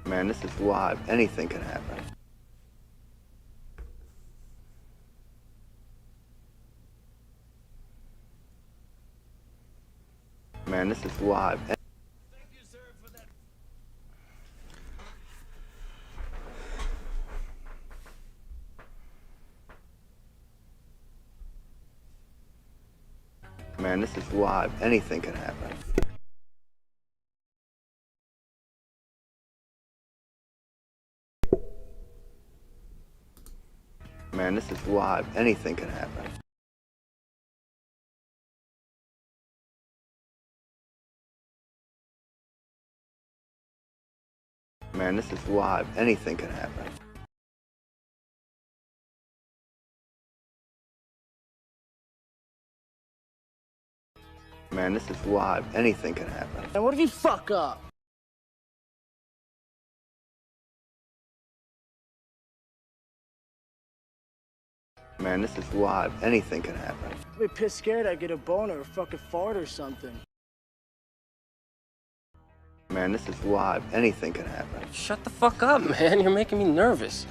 Man, this is live. Anything can happen. Man, this is live. Thank you, sir, for that. Man, this is live. Anything can happen. Man, this is live. Anything can happen. Man, this is live. Anything can happen. Man, this is live. Anything can happen. And what if you fuck up? Man, this is live. Anything can happen. I'd be pissed scared I'd get a boner or fucking fart or something. Man, this is live. Anything can happen. Shut the fuck up, man. You're making me nervous.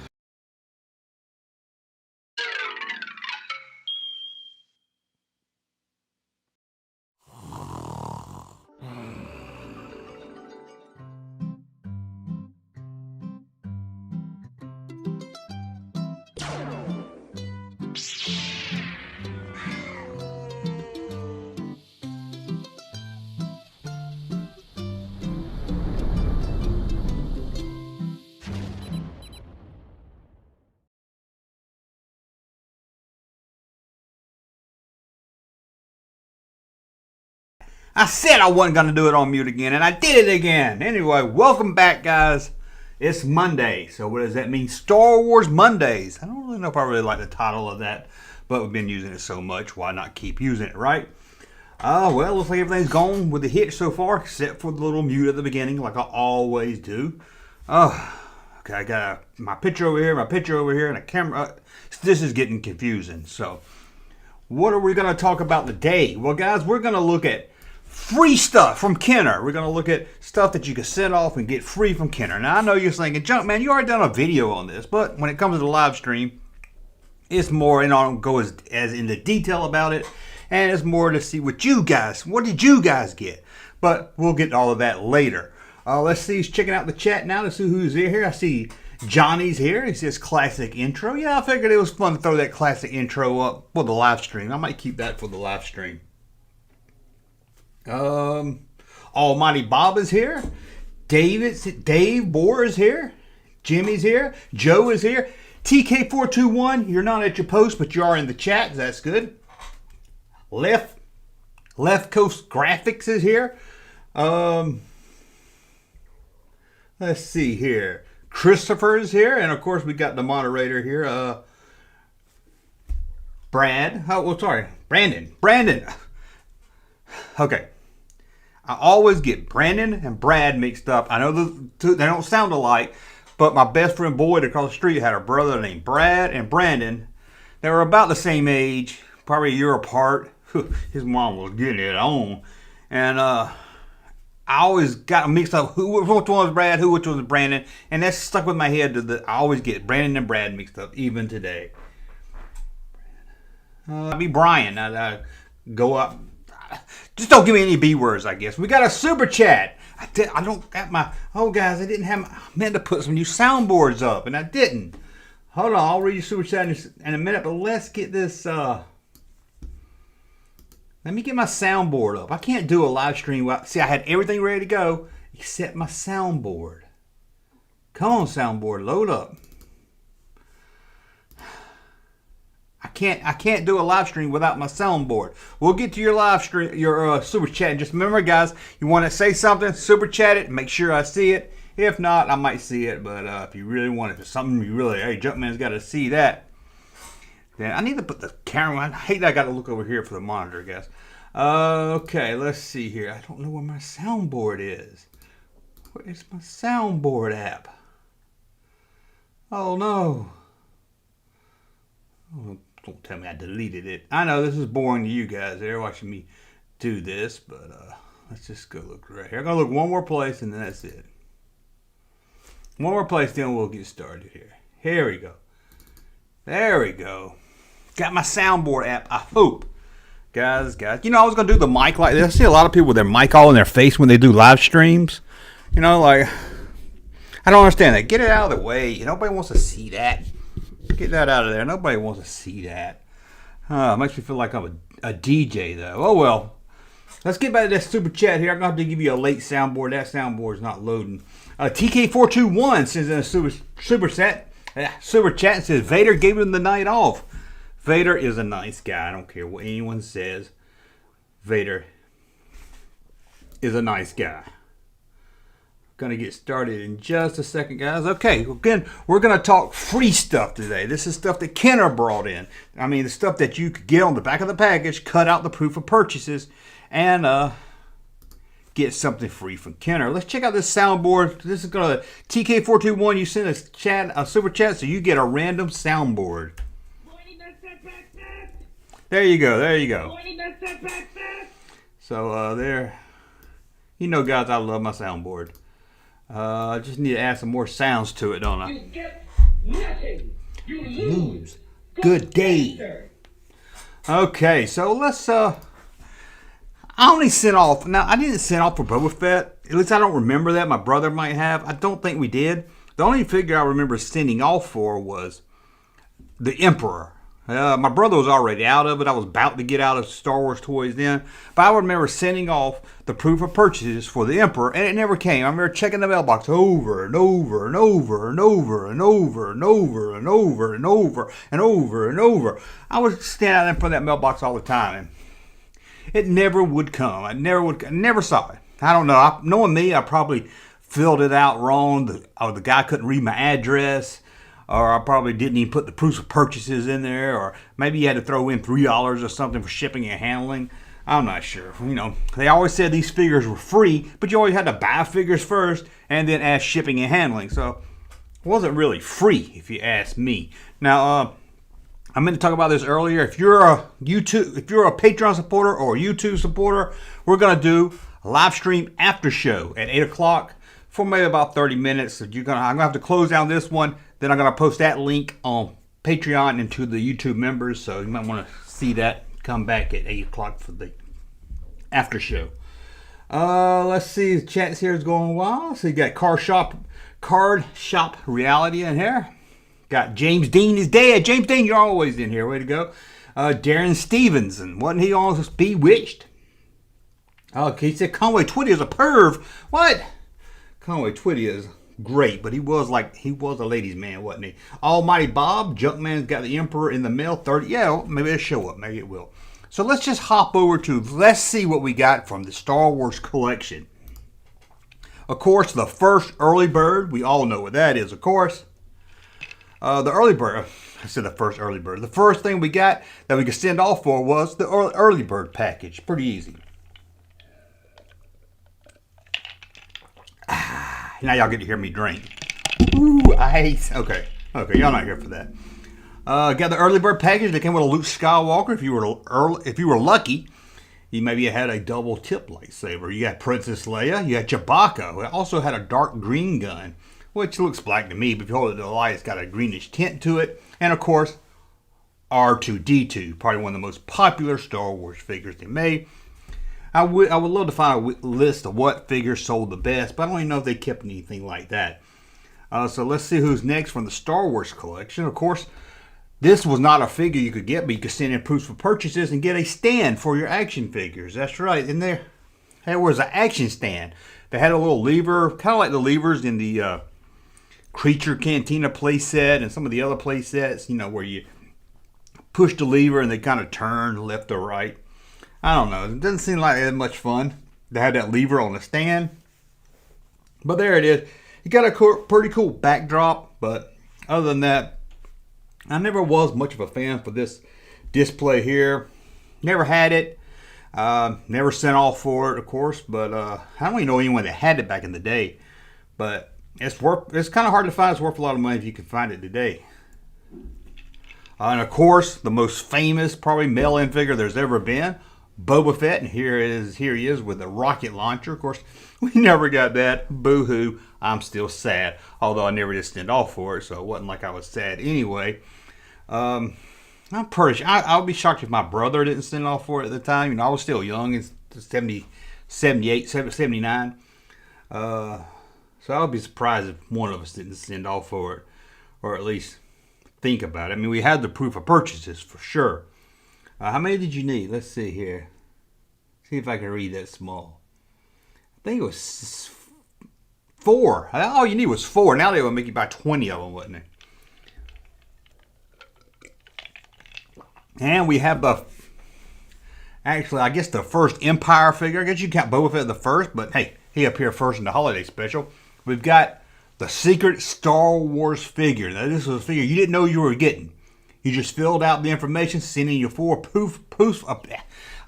I said I wasn't going to do it on mute again, and I did it again. Anyway, welcome back, guys. It's Monday, so what does that mean? Star Wars Mondays. I don't really know if I really like the title of that, but we've been using it so much, why not keep using it, right? Well, looks like everything's gone with the hit so far, except for the little mute at the beginning, like I always do. Okay, I got my picture over here, and a camera. This is getting confusing, so what are we going to talk about today? Well, guys, we're going to look at free stuff from Kenner. We're going to look at stuff that you can set off and get free from Kenner. Now, I know you're thinking, Junkman, you already done a video on this, but when it comes to the live stream, it's more, and I don't go as into detail about it, and it's more to see what did you guys get? But we'll get all of that later. Let's see, he's checking out the chat now to see who's here. I see Johnny's here. He says classic intro. Yeah, I figured it was fun to throw that classic intro up for the live stream. I might keep that for the live stream. Almighty Bob is here. Dave Bohr is here. Jimmy's here. Joe is here. TK421, you're not at your post, but you are in the chat. That's good. Left Coast Graphics is here. Let's see here. Christopher is here, and of course we got the moderator here. Brandon. Okay. I always get Brandon and Brad mixed up. I know they don't sound alike, but my best friend Boyd across the street had a brother named Brad and Brandon. They were about the same age, probably a year apart. His mom was getting it on. And I always got mixed up which one was Brad, which one was Brandon. And that's stuck with my head. I always get Brandon and Brad mixed up, even today. I'll be Brian. I go up. Just don't give me any B words, I guess. We got a super chat. I don't got my... Oh, guys, I meant to put some new soundboards up, and I didn't. Hold on, I'll read your super chat in a minute, but let's get this... Let me get my soundboard up. I can't do a live stream. See, I had everything ready to go, except my soundboard. Come on, soundboard, load up. I can't do a live stream without my soundboard. We'll get to your live stream, your super chat. Just remember, guys, you want to say something, super chat it. Make sure I see it. If not, I might see it. But if you really want it, if it's something you really, hey, Junkman's got to see that. Then I need to put the camera. I hate that I got to look over here for the monitor, guys. Okay, let's see here. I don't know where my soundboard is. Where is my soundboard app? Oh no. Oh, don't tell me I deleted it. I know this is boring to you guys. They're watching me do this, but let's just go look right here. I'm going to look one more place, and then that's it. One more place, then we'll get started here. Here we go. There we go. Got my soundboard app, I hope. Guys. You know, I was going to do the mic like this. I see a lot of people with their mic all in their face when they do live streams. You know, like, I don't understand that. Get it out of the way. Nobody wants to see that. Get that out of there. Nobody wants to see that. It makes me feel like I'm a DJ, though. Oh, well. Let's get back to that super chat here. I'm going to have to give you a late soundboard. That soundboard is not loading. TK421 says in a super chat and says, Vader gave him the night off. Vader is a nice guy. I don't care what anyone says. Vader is a nice guy. Gonna get started in just a second, guys. Okay, again, we're gonna talk free stuff today. This is stuff that Kenner brought in. I mean, the stuff that you could get on the back of the package, cut out the proof of purchases, and get something free from Kenner. Let's check out this soundboard. This is gonna TK421. You send a super chat, so you get a random soundboard. There you go. So there, guys, I love my soundboard. I just need to add some more sounds to it, don't I? You get nothing. You lose. Good day. Okay, so let's I only sent off. Now, I didn't send off for Boba Fett. At least I don't remember that. My brother might have. I don't think we did. The only figure I remember sending off for was the Emperor. My brother was already out of it. I was about to get out of Star Wars toys then. But I remember sending off the proof of purchases for the Emperor, and it never came. I remember checking the mailbox over and over and over and over and over and over and over and over and over and over. I was standing out in front of that mailbox all the time, and it never would come. I never saw it. I don't know. Knowing me, I probably filled it out wrong. The guy couldn't read my address. Or I probably didn't even put the proof of purchases in there. Or maybe you had to throw in $3 or something for shipping and handling. I'm not sure. They always said these figures were free, but you always had to buy figures first and then add shipping and handling. So it wasn't really free, if you ask me. Now, I meant to talk about this earlier. If you're a Patreon supporter or a YouTube supporter, we're gonna do a live stream after show at 8 o'clock for maybe about 30 minutes. So I'm gonna have to close down this one. Then I'm going to post that link on Patreon and to the YouTube members. So you might want to see that. Come back at 8 o'clock for the after show. Let's see. The chat here is going well. So you got Card Shop Reality in here. Got James Dean is dead. James Dean, you're always in here. Way to go. Darren Stevenson. Wasn't he on Bewitched? Okay, he said Conway Twitty is a perv. What? Conway Twitty is great, but he was a ladies' man, wasn't he? Almighty Bob, Junkman's got the Emperor in the mail. 30. Yeah, maybe it'll show up. Maybe it will. So let's just hop over to, let's see what we got from the Star Wars collection. Of course, the first early bird. We all know what that is, of course. The early bird. I said the first early bird. The first thing we got that we could send off for was the early bird package. Pretty easy. Now y'all get to hear me drink. Ooh, ice. Okay, y'all not here for that. Got the early bird package that came with a Luke Skywalker. If you were lucky, you maybe had a double tip lightsaber. You got Princess Leia. You got Chewbacca. It also had a dark green gun, which looks black to me, but if you hold it to the light, it's got a greenish tint to it. And of course, R2-D2, probably one of the most popular Star Wars figures they made. I would love to find a list of what figures sold the best, but I don't even know if they kept anything like that. So let's see who's next from the Star Wars collection. Of course, this was not a figure you could get, but you could send in proofs for purchases and get a stand for your action figures. That's right. And there was an action stand. They had a little lever, kind of like the levers in the Creature Cantina playset and some of the other playsets, where you push the lever and they kind of turn left or right. I don't know. It doesn't seem like that much fun to have that lever on the stand. But there it is. You got a pretty cool backdrop. But other than that, I never was much of a fan for this display here. Never had it. Never sent off for it, of course. But I don't even know anyone that had it back in the day. But it's kind of hard to find. It's worth a lot of money if you can find it today. And of course, the most famous, probably mail-in figure there's ever been. Boba Fett, and here he is with a rocket launcher. Of course, we never got that. Boo-hoo. I'm still sad, although I never did send off for it, so it wasn't like I was sad anyway. I'm pretty sure, I'll be shocked if my brother didn't send off for it at the time. You know, I was still young. It's 78, 79. So I'll be surprised if one of us didn't send off for it, or at least think about it. I mean, we had the proof of purchases for sure. How many did you need? Let's see here. See if I can read that small. I think it was 4. All you need was 4. Now they would make you buy 20 of them, wouldn't they? And we have actually, I guess the first Empire figure. I guess you count Boba Fett the first, but hey, he appeared first in the holiday special. We've got the secret Star Wars figure. Now, this was a figure you didn't know you were getting. You just filled out the information, sent in your 4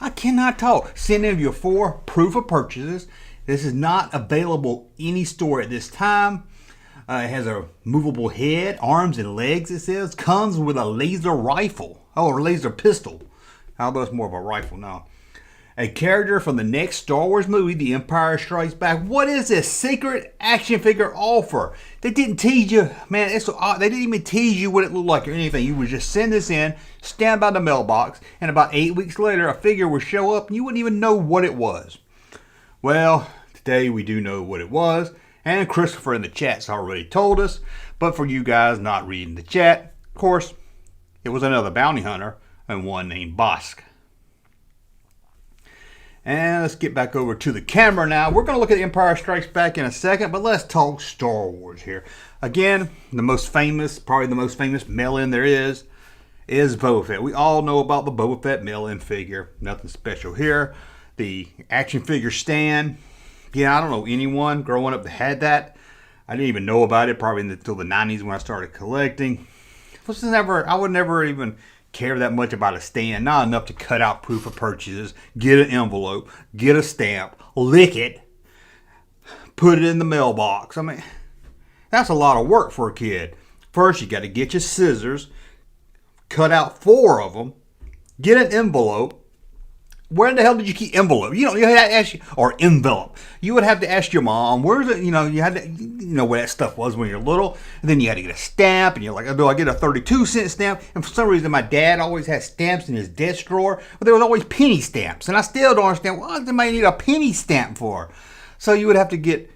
I cannot talk. Send in your 4 proof of purchases. This is not available any store at this time. It has a movable head, arms, and legs, it says. Comes with a laser rifle. Oh, a laser pistol. Although it's more of a rifle now. A character from the next Star Wars movie, The Empire Strikes Back. What is this secret action figure offer? They didn't tease you, man. It's so odd. They didn't even tease you what it looked like or anything. You would just send this in, stand by the mailbox, and about 8 weeks later, a figure would show up, and you wouldn't even know what it was. Well, today we do know what it was, and Christopher in the chat's already told us. But for you guys not reading the chat, of course, it was another bounty hunter and one named Bosk. And let's get back over to the camera now. We're going to look at Empire Strikes Back in a second, but let's talk Star Wars here. Again, the most famous, probably the most famous mail-in there is Boba Fett. We all know about the Boba Fett mail-in figure. Nothing special here. The action figure stand. Yeah, I don't know anyone growing up that had that. I didn't even know about it probably until the 90s when I started collecting. I would never even care that much about a stand. Not enough to cut out proof of purchases, get an envelope, get a stamp, lick it, put it in the mailbox. I mean, that's a lot of work for a kid. First, you got to get your scissors, cut out 4 of them, get an envelope. Where in the hell did you keep envelope? You had to ask or envelope. You would have to ask your mom. Where's it? You had to, where that stuff was when you're little. And then you had to get a stamp, and you're like, do I get a 32-cent stamp? And for some reason, my dad always had stamps in his desk drawer, but there was always penny stamps, and I still don't understand what does somebody need a penny stamp for. So you would have to get.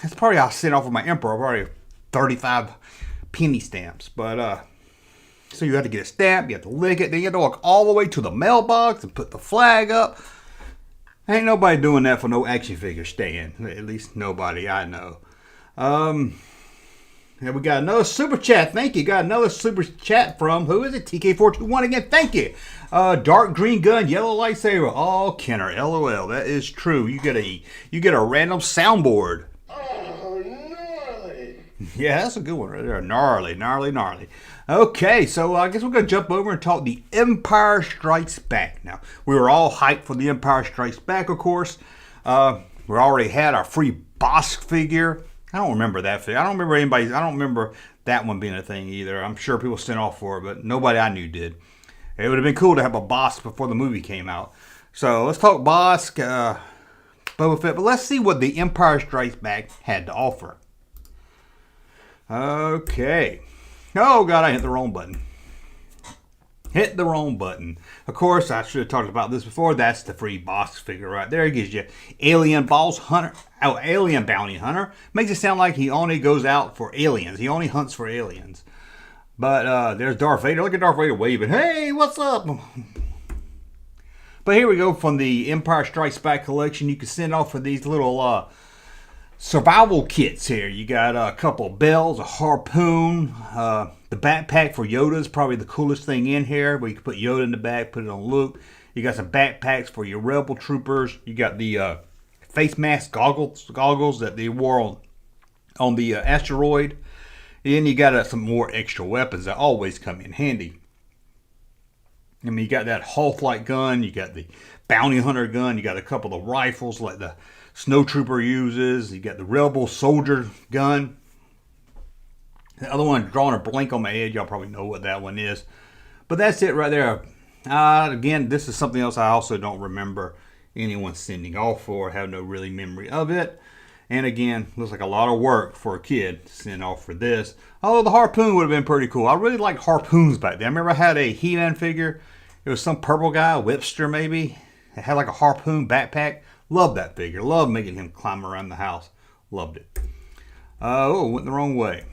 That's probably how I sent off with my Emperor, probably 35 penny stamps, but so you have to get a stamp, you have to lick it, then you have to walk all the way to the mailbox and put the flag up. Ain't nobody doing that for no action figure stand. At least nobody I know. And we got another super chat. Thank you. Got another super chat from, who is it? TK421 again. Thank you. Dark green gun, yellow lightsaber. Oh, Kenner. LOL. That is true. You get a random soundboard. Oh, gnarly. Yeah, that's a good one right there. Gnarly, gnarly, gnarly. Okay, so I guess we're going to jump over and talk The Empire Strikes Back. Now, we were all hyped for The Empire Strikes Back, of course. We already had our free Bosk figure. I don't remember that figure. I don't remember that one being a thing either. I'm sure people sent off for it, but nobody I knew did. It would have been cool to have a Bosk before the movie came out. So let's talk Bosk, Boba Fett, but let's see what The Empire Strikes Back had to offer. Okay. Oh, God, I hit the wrong button. Hit the wrong button. Of course, I should have talked about this before. That's the free Bosk figure right there. It gives you alien bounty hunter. Makes it sound like he only goes out for aliens. He only hunts for aliens. But there's Darth Vader. Look at Darth Vader waving. Hey, what's up? But here we go from the Empire Strikes Back collection. You can send off for these little survival kits here. You got a couple of bells, a harpoon, the backpack for Yoda is probably the coolest thing in here, where you can put Yoda in the back, put it on Luke. You got some backpacks for your rebel troopers. You got the face mask goggles that they wore on the asteroid. And you got some more extra weapons that always come in handy. I mean, you got that Hoth-like gun, you got the bounty hunter gun, you got a couple of rifles like the snowtrooper uses, you got the rebel soldier gun. The other one drawing a blank on my head, y'all probably know what that one is. But that's it right there. Again, this is something else I also don't remember anyone sending off for. I have no really memory of it. And again, looks like a lot of work for a kid to send off for this. Although the harpoon would have been pretty cool. I really liked harpoons back then. I remember I had a He-Man figure. It was some purple guy, Whipster maybe. It had like a harpoon backpack. Loved that figure. Loved making him climb around the house. Loved it. Went the wrong way.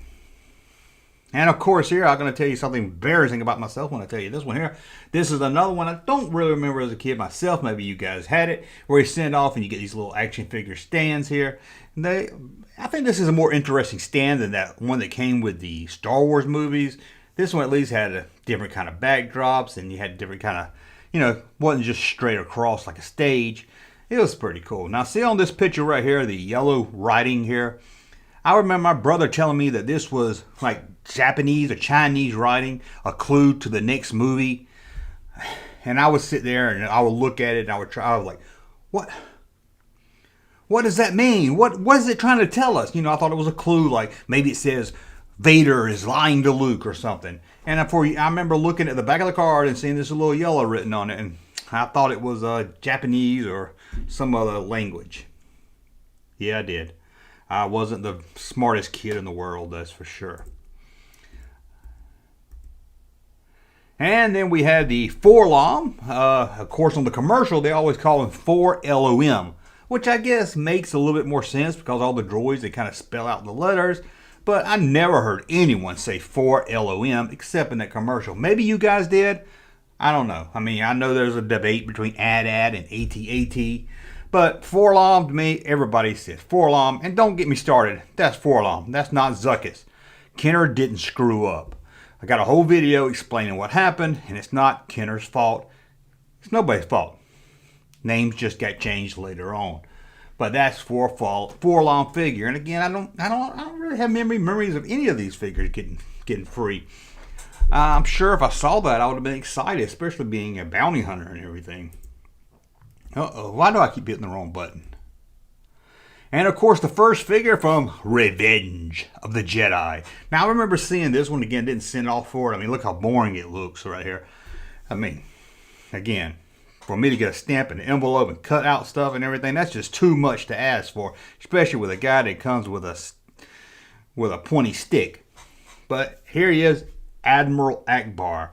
And of course here, I'm going to tell you something embarrassing about myself when I tell you this one here. This is another one I don't really remember as a kid myself. Maybe you guys had it. Where you send off and you get these little action figure stands here. I think this is a more interesting stand than that one that came with the Star Wars movies. This one at least had a different kind of backdrops, and you had different kind of, wasn't just straight across like a stage. It was pretty cool. Now see on this picture right here, the yellow writing here. I remember my brother telling me that this was like Japanese or Chinese writing, a clue to the next movie. And I would sit there and I would look at it and I was like, what? What does that mean? What is it trying to tell us? I thought it was a clue, like maybe it says Vader is lying to Luke or something. And I remember looking at the back of the card and seeing this little yellow written on it, and I thought it was Japanese or some other language. Yeah, I did. I wasn't the smartest kid in the world, that's for sure. And then we had the 4-LOM. Of course, on the commercial, they always call him 4-LOM, which I guess makes a little bit more sense because all the droids, they kind of spell out the letters. But I never heard anyone say 4-LOM except in that commercial. Maybe you guys did. I don't know. I mean, I know there's a debate between AT-AT and AT-AT. But 4-LOM, to me, everybody says 4-LOM. And don't get me started. That's 4-LOM. That's not Zuckuss. Kenner didn't screw up. I got a whole video explaining what happened, and it's not Kenner's fault. It's nobody's fault. Names just got changed later on. But that's 4-LOM figure. And again, I don't really have memories of any of these figures getting free. I'm sure if I saw that, I would have been excited, especially being a bounty hunter and everything. Uh-oh, why do I keep hitting the wrong button? And of course, the first figure from Revenge of the Jedi. Now, I remember seeing this one again, didn't send off for it. I mean, look how boring it looks right here. I mean, again, for me to get a stamp and an envelope and cut out stuff and everything, that's just too much to ask for, especially with a guy that comes with a pointy stick. But here he is, Admiral Akbar.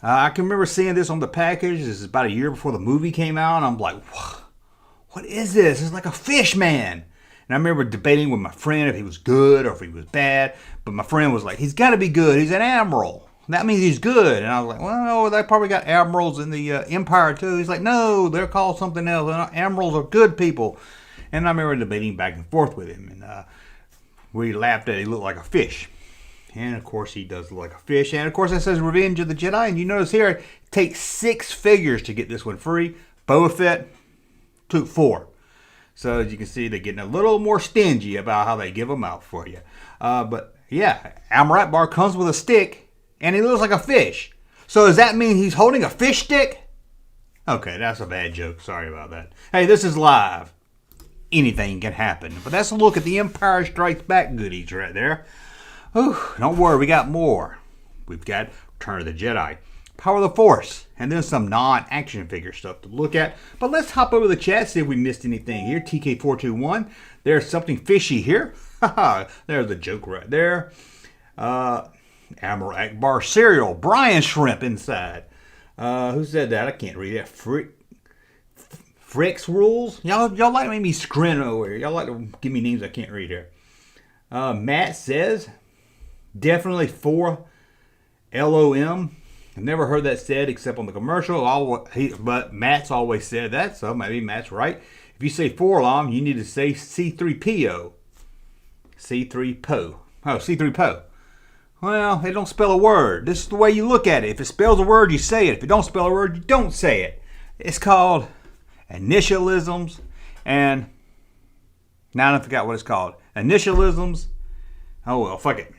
I can remember seeing this on the package. This is about a year before the movie came out. And I'm like, what is this? It's like a fish man. And I remember debating with my friend if he was good or if he was bad. But my friend was like, he's got to be good. He's an admiral. That means he's good. And I was like, well, they probably got admirals in the Empire too. He's like, no, they're called something else. Admirals are good people. And I remember debating back and forth with him. And we laughed at it. He looked like a fish. And of course, he does look like a fish. And of course, it says Revenge of the Jedi. And you notice here, it takes 6 figures to get this one free. Boba Fett took 4. So as you can see, they're getting a little more stingy about how they give them out for you. But yeah, Admiral Akbar comes with a stick, and he looks like a fish. So does that mean he's holding a fish stick? Okay, that's a bad joke. Sorry about that. Hey, this is live. Anything can happen. But that's a look at the Empire Strikes Back goodies right there. Whew, don't worry, we got more. We've got Return of the Jedi, Power of the Force, and then some non-action figure stuff to look at. But let's hop over the chat, see if we missed anything here. TK421, there's something fishy here. There's a joke right there. Admiral Akbar cereal, Brian Shrimp inside. Who said that? I can't read that. Frick's Rules? Y'all like to make me scream over here. Y'all like to give me names I can't read here. Matt says, definitely 4-LOM. I've never heard that said except on the commercial. But Matt's always said that, so maybe Matt's right. If you say 4-LOM, you need to say C3PO. C3PO. Oh, C3PO. Well, they don't spell a word. This is the way you look at it. If it spells a word, you say it. If it don't spell a word, you don't say it. It's called initialisms, and now I forgot what it's called. Initialisms. Oh well, fuck it.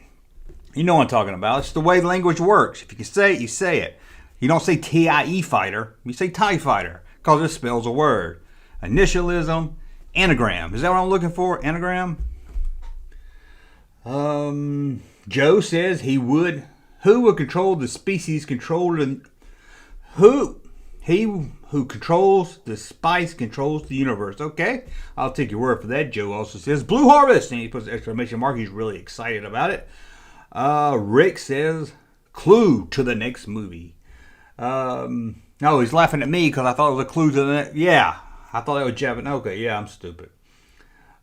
You know what I'm talking about. It's the way language works. If you can say it, you say it. You don't say TIE fighter. You say TIE fighter because it spells a word. Initialism, anagram. Is that what I'm looking for? Anagram. Joe says who would control the species controlled He who controls the spice controls the universe. Okay, I'll take your word for that. Joe also says Blue Harvest, and he puts an exclamation mark. He's really excited about it. Rick says clue to the next movie. No, he's laughing at me because I thought it was a clue to the next. Yeah, I thought that was Japan. Okay, yeah, I'm stupid.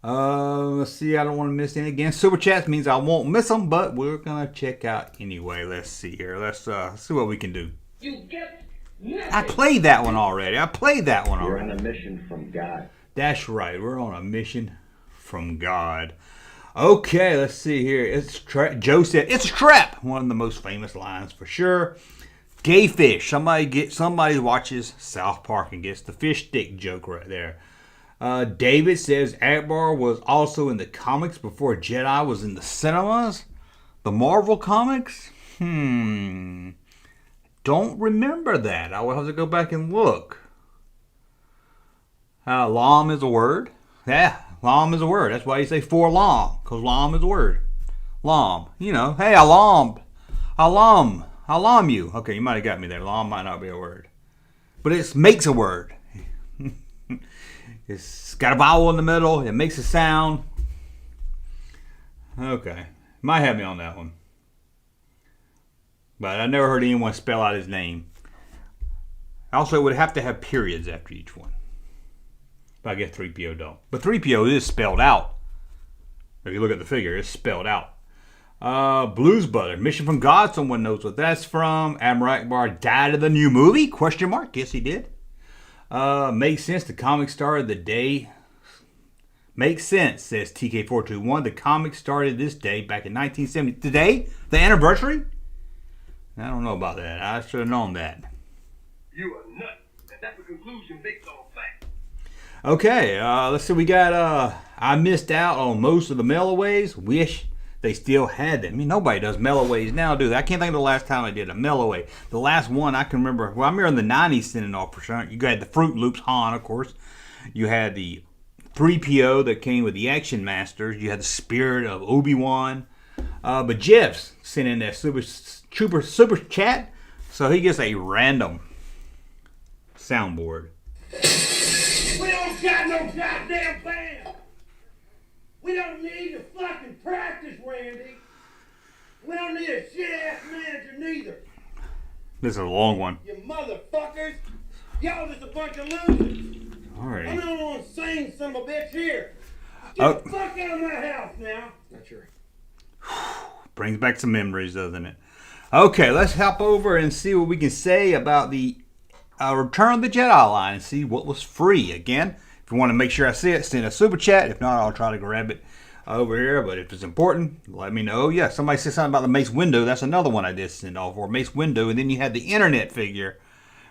Let's see. I don't want to miss any again. Super chats means I won't miss them, but we're gonna check out anyway. Let's see here. Let's see what we can do. You get nothing. I played that one already. We're on a mission from God. That's right. We're on a mission from God. Okay, let's see here. Joe said it's a trap. One of the most famous lines for sure. Gay fish. Somebody watches South Park and gets the fish stick joke right there. David says Akbar was also in the comics before Jedi was in the cinemas. The Marvel comics? Don't remember that. I will have to go back and look. Lam is a word. Yeah, Lam is a word. That's why you say for Lam, because Lam is a word. Lam. You know, hey, Alam you. Okay, you might have got me there. Lam might not be a word. But it makes a word. It's got a vowel in the middle. It makes a sound. Okay. Might have me on that one. But I never heard anyone spell out his name. Also, it would have to have periods after each one. But I guess 3PO don't. But 3PO is spelled out. If you look at the figure, it's spelled out. Blues Brother. Mission from God. Someone knows what that's from. Admiral Akbar died in the new movie? Question mark. Yes, he did. Makes sense. The comic started the day. Makes sense, says TK421. The comic started this day back in 1970. Today? The anniversary? I don't know about that. I should have known that. You are nuts. And that's a conclusion based on fact. Okay, let's see. We got, I missed out on most of the mailaways. Wish they still had them. I mean, nobody does mailaways now, do they? I can't think of the last time I did a mailaway. The last one I can remember, well, I remember in the 90s sending off for sure. You had the Fruit Loops Han, of course. You had the 3PO that came with the Action Masters. You had the Spirit of Obi-Wan. But Jeff's sent in that super chat, so he gets a random soundboard. We don't got no goddamn band. We don't need to fucking practice, Randy. We don't need a shit-ass manager neither. This is a long one. You motherfuckers. Y'all just a bunch of losers. Alright. I'm the only one sane son of a bitch here. Get the fuck out of my house now. Not sure. Brings back some memories, doesn't it? Okay, let's hop over and see what we can say about the Return of the Jedi line and see what was free. Again, if you want to make sure I see it, send a super chat. If not, I'll try to grab it over here. But if it's important, let me know. Yeah, somebody said something about the Mace Windu. That's another one I did send off for. Mace Windu. And then you had the internet figure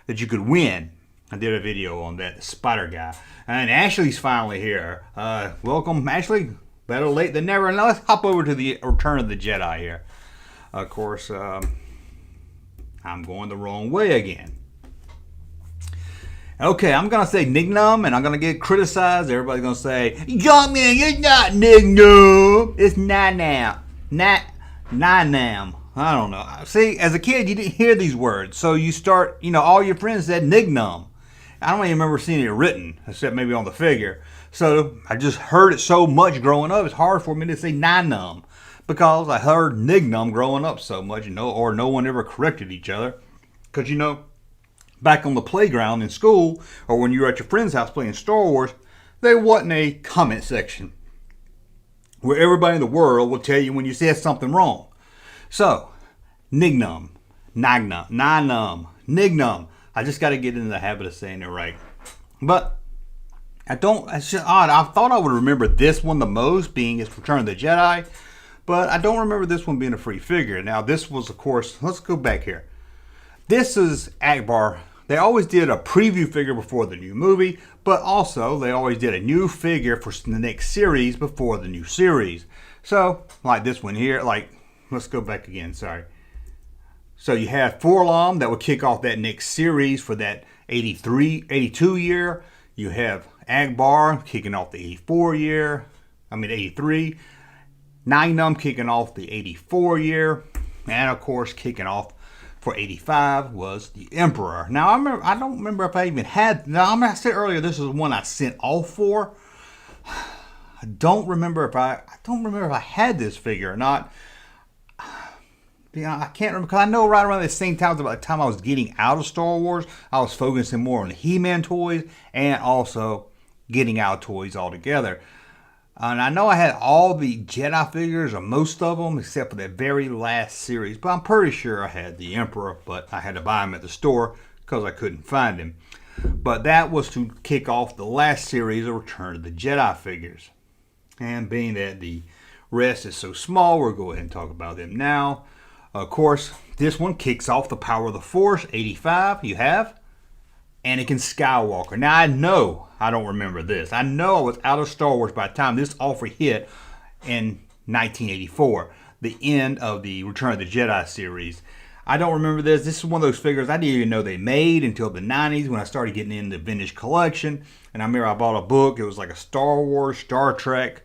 that you could win. I did a video on that, the Spider guy. And Ashley's finally here. Welcome, Ashley. Better late than never. Now let's hop over to the Return of the Jedi here. Of course, I'm going the wrong way again. Okay, I'm going to say Nignum, and I'm going to get criticized. Everybody's going to say, young man, it's not Nignum. It's Nanam. Nanam. I don't know. See, as a kid, you didn't hear these words. So you start, all your friends said Nignum. I don't even remember seeing it written, except maybe on the figure. So I just heard it so much growing up, it's hard for me to say Nanum. Because I heard Nignum growing up so much, or no one ever corrected each other. Because, back on the playground in school, or when you were at your friend's house playing Star Wars, there wasn't a comment section where everybody in the world will tell you when you said something wrong. So, Nignum, Nanum, Nignum. I just got to get into the habit of saying it right. But it's odd. I thought I would remember this one the most, being its Return of the Jedi. But I don't remember this one being a free figure. Now, this was, of course, let's go back here. This is Akbar. They always did a preview figure before the new movie, but also they always did a new figure for the next series before the new series. So, like this one here, let's go back again, sorry. So you have Forlom that would kick off that next series for that 82 year. You have Akbar kicking off the 83. Nignum kicking off the 84 year. And of course kicking off for 85 was the Emperor. Now I don't remember if I even had. Now I said earlier this is one I sent off for. I don't remember if I had this figure or not. I can't remember, because I know right around the same time, about the time I was getting out of Star Wars, I was focusing more on the He-Man toys and also getting out of toys altogether. And I know I had all the Jedi figures, or most of them, except for that very last series. But I'm pretty sure I had the Emperor, but I had to buy him at the store because I couldn't find him. But that was to kick off the last series of Return of the Jedi figures. And being that the rest is so small, we'll go ahead and talk about them now. Of course, this one kicks off the Power of the Force, 85. You have Anakin Skywalker. Now, I know I don't remember this. I know I was out of Star Wars by the time this offer hit in 1984, the end of the Return of the Jedi series. I don't remember this. This is one of those figures I didn't even know they made until the 90s when I started getting into the vintage collection. And I remember I bought a book. It was like a Star Wars, Star Trek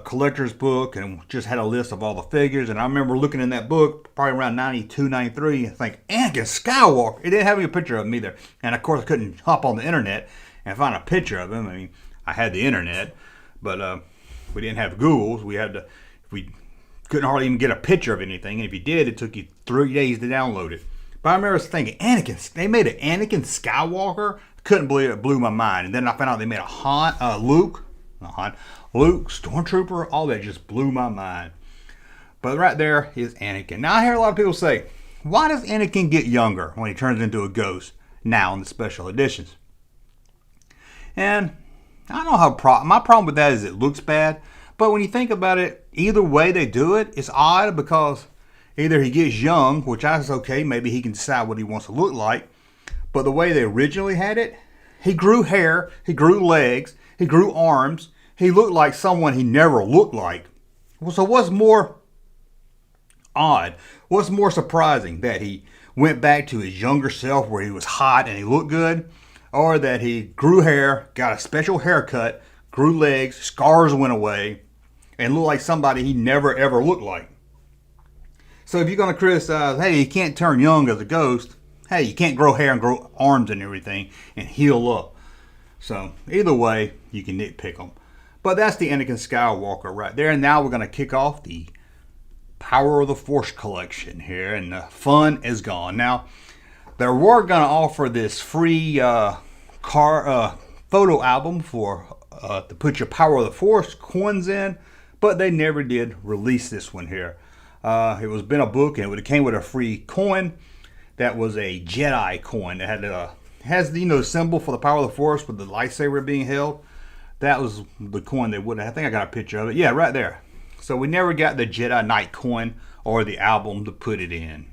collector's book, and just had a list of all the figures. And I remember looking in that book probably around 92, 93 and think, Anakin Skywalker. It didn't have a picture of him either. And of course I couldn't hop on the internet and find a picture of him. I mean, I had the internet, but we didn't have Google's. We couldn't hardly even get a picture of anything. And if you did, it took you 3 days to download it. But I remember thinking, they made an Anakin Skywalker? Couldn't believe it. Blew my mind. And then I found out they made a Luke, Stormtrooper. All that just blew my mind. But right there is Anakin. Now I hear a lot of people say, why does Anakin get younger when he turns into a ghost now in the special editions? And I don't know how my problem with that is it looks bad. But when you think about it, either way they do it, it's odd, because either he gets young, which I was okay, maybe he can decide what he wants to look like. But the way they originally had it, he grew hair, he grew legs, he grew arms. He looked like someone he never looked like. So what's more odd? What's more surprising? That he went back to his younger self where he was hot and he looked good? Or that he grew hair, got a special haircut, grew legs, scars went away, and looked like somebody he never ever looked like? So if you're going to criticize, hey, you can't turn young as a ghost, hey, you can't grow hair and grow arms and everything and heal up. So either way, you can nitpick them. But that's the Anakin Skywalker right there. And now we're going to kick off the Power of the Force collection here. And the fun is gone. Now, they were going to offer this free photo album for to put your Power of the Force coins in. But they never did release this one here. It was been a book, and it came with a free coin. That was a Jedi coin that had has the symbol for the Power of the Force with the lightsaber being held. That was the coin they would have. I think I got a picture of it. Yeah, right there. So we never got the Jedi Knight coin or the album to put it in.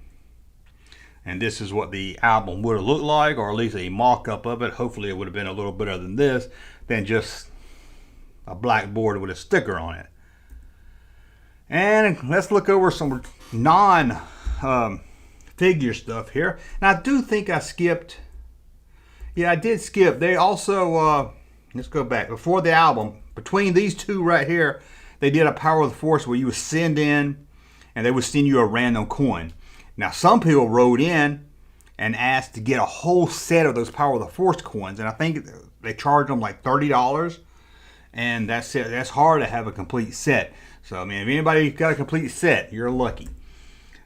And this is what the album would have looked like, or at least a mock-up of it. Hopefully it would have been a little better than this, than just a black board with a sticker on it. And let's look over some non-figure stuff here. And I do think I skipped. Yeah, I did skip. They also, let's go back. Before the album, between these two right here, they did a Power of the Force where you would send in, and they would send you a random coin. Now, some people wrote in and asked to get a whole set of those Power of the Force coins, and I think they charged them like $30. And that's it. That's hard to have a complete set. So, I mean, if anybody got a complete set, you're lucky.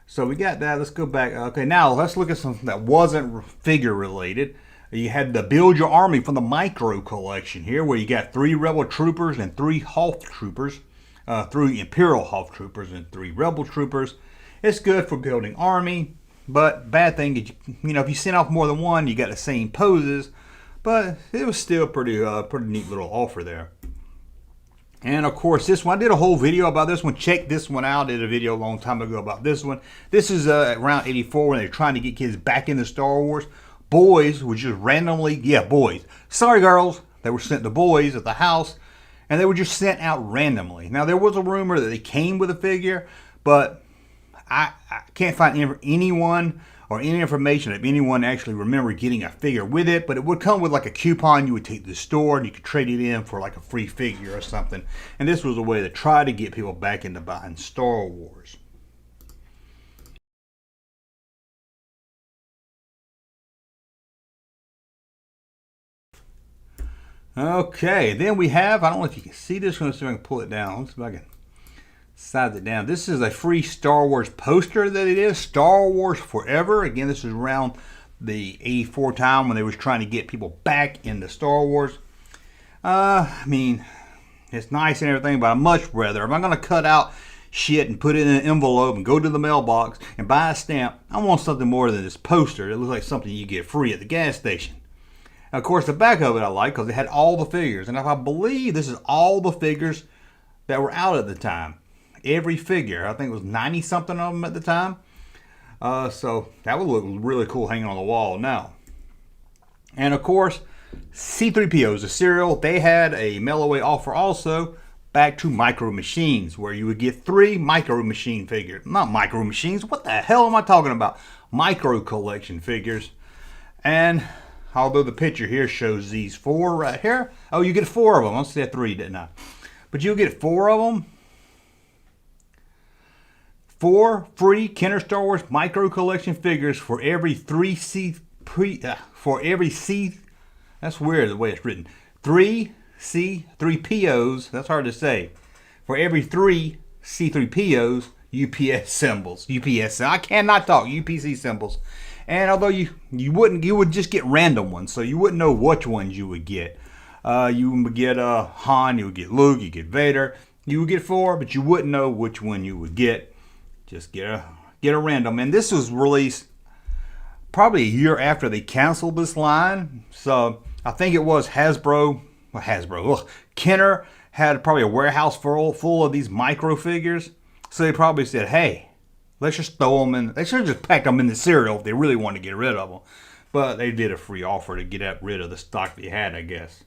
So we got that. Let's go back. Okay, now let's look at something that wasn't figure related. You had the Build Your Army from the Micro collection here, where you got 3 Rebel Troopers and 3 Hoth Troopers, 3 Imperial Hoth Troopers and 3 Rebel Troopers. It's good for building army, but bad thing is, if you send off more than one, you got the same poses. But it was still pretty neat little offer there. And of course, this one, I did a whole video about this one. Check this one out. I did a video a long time ago about this one. This is around 84 when they're trying to get kids back into Star Wars. Boys would just randomly, boys. Sorry, girls. They were sent to boys at the house, and they were just sent out randomly. Now, there was a rumor that they came with a figure, but I can't find anyone or any information if anyone actually remembered getting a figure with it, but it would come with like a coupon you would take to the store, and you could trade it in for like a free figure or something. And this was a way to try to get people back into buying Star Wars. Okay, then we have, I don't know if you can see this. Let's see if I can pull it down. Let's see if I can size it down. This is a free Star Wars poster that it is. Star Wars Forever. Again, this is around the 84 time when they was trying to get people back into Star Wars. I mean, it's nice and everything, but I'd much rather, if I'm going to cut out shit and put it in an envelope and go to the mailbox and buy a stamp, I want something more than this poster. It looks like something you get free at the gas station. Of course, the back of it I like because it had all the figures. And if I believe this is all the figures that were out at the time. Every figure. I think it was 90-something of them at the time. So that would look really cool hanging on the wall now. And of course, C-3POs, the cereal, they had a mail-away offer also back to Micro Machines, where you would get 3 Micro Machine figures. Not Micro Machines. What the hell am I talking about? Micro collection figures. And although the picture here shows these 4 right here. Oh, you get 4 of them. I said 3, didn't I? But you'll get 4 of them. 4 free Kenner Star Wars Micro Collection figures for every 3 that's weird the way it's written. 3 C-3POs, that's hard to say. For every 3 C-3POs, UPS symbols. UPS, I cannot talk, UPC symbols. And although you would just get random ones, so you wouldn't know which ones you would get. You would get Han, you would get Luke, you get Vader. You would get 4, but you wouldn't know which one you would get. Just get a random. And this was released probably a year after they canceled this line. So I think it was Hasbro. Kenner had probably a warehouse full of these micro figures. So they probably said, hey, let's just throw them in. They should have just packed them in the cereal if they really wanted to get rid of them. But they did a free offer to get rid of the stock they had, I guess.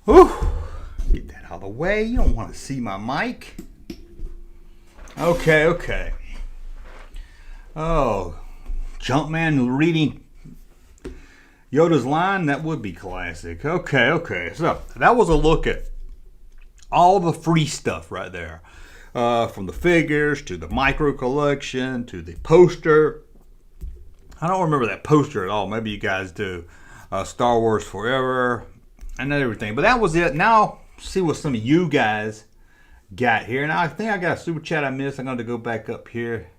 Whew. Get that out of the way. You don't want to see my mic. Okay. Oh, Junkman reading Yoda's line, that would be classic. Okay. So that was a look at all the free stuff right there. From the figures to the micro collection to the poster. I don't remember that poster at all. Maybe you guys do. Star Wars Forever and everything. But that was it. Now, see what some of you guys got here. Now, I think I got a super chat I missed. I'm going to go back up here.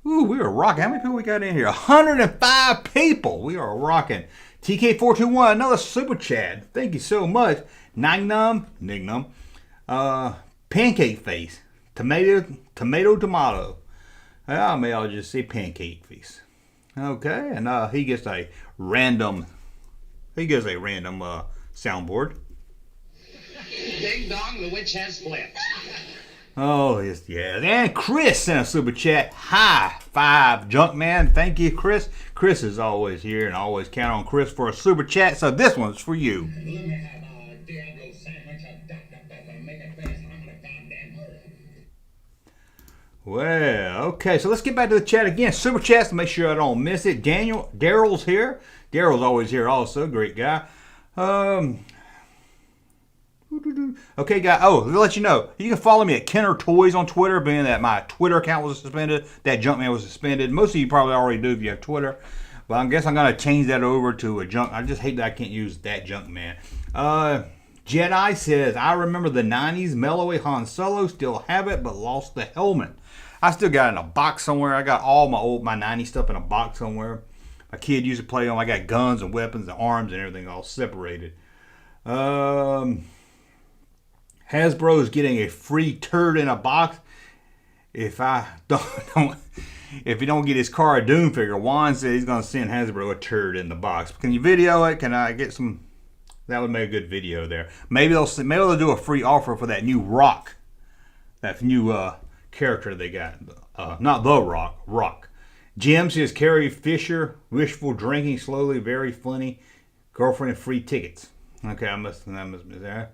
Ooh, we are rocking. How many people we got in here? 105 people. We are rocking. TK421, another super chat. Thank you so much. Nignum. Pancake face. Tomato. I may I'll just say pancake face. Okay, and he gets a random soundboard. Ding dong, the witch has split. Oh, yes. And Chris sent a super chat. High 5, Junkman. Thank you, Chris. Chris is always here, and I always count on Chris for a super chat, so this one's for you. Let me have a Diablo sandwich, make it fast, and I'm gonna goddamn hurry. Well, okay, so let's get back to the chat again. Super chats to make sure I don't miss it. Daryl's here. Daryl's always here also. Great guy. Okay, guys. Oh, to let you know, you can follow me at Kenner Toys on Twitter, being that my Twitter account was suspended. That Junkman was suspended. Most of you probably already do if you have Twitter. But I guess I'm going to change that over to a junk. I just hate that I can't use that Junkman. Jedi says, I remember the 90s Melloway Han Solo. Still have it, but lost the helmet. I still got it in a box somewhere. I got all my 90s stuff in a box somewhere. My kid used to play them. I got guns and weapons and arms and everything all separated. Hasbro is getting a free turd in a box. If he don't get his Cara Dune figure, Juan said he's going to send Hasbro a turd in the box. Can you video it? Can I get some? That would make a good video there. Maybe they'll do a free offer for that new Rock, that new character they got. Not the Rock. Jim says Carrie Fisher, wishful drinking slowly, very funny. Girlfriend free tickets. Okay, I must be there.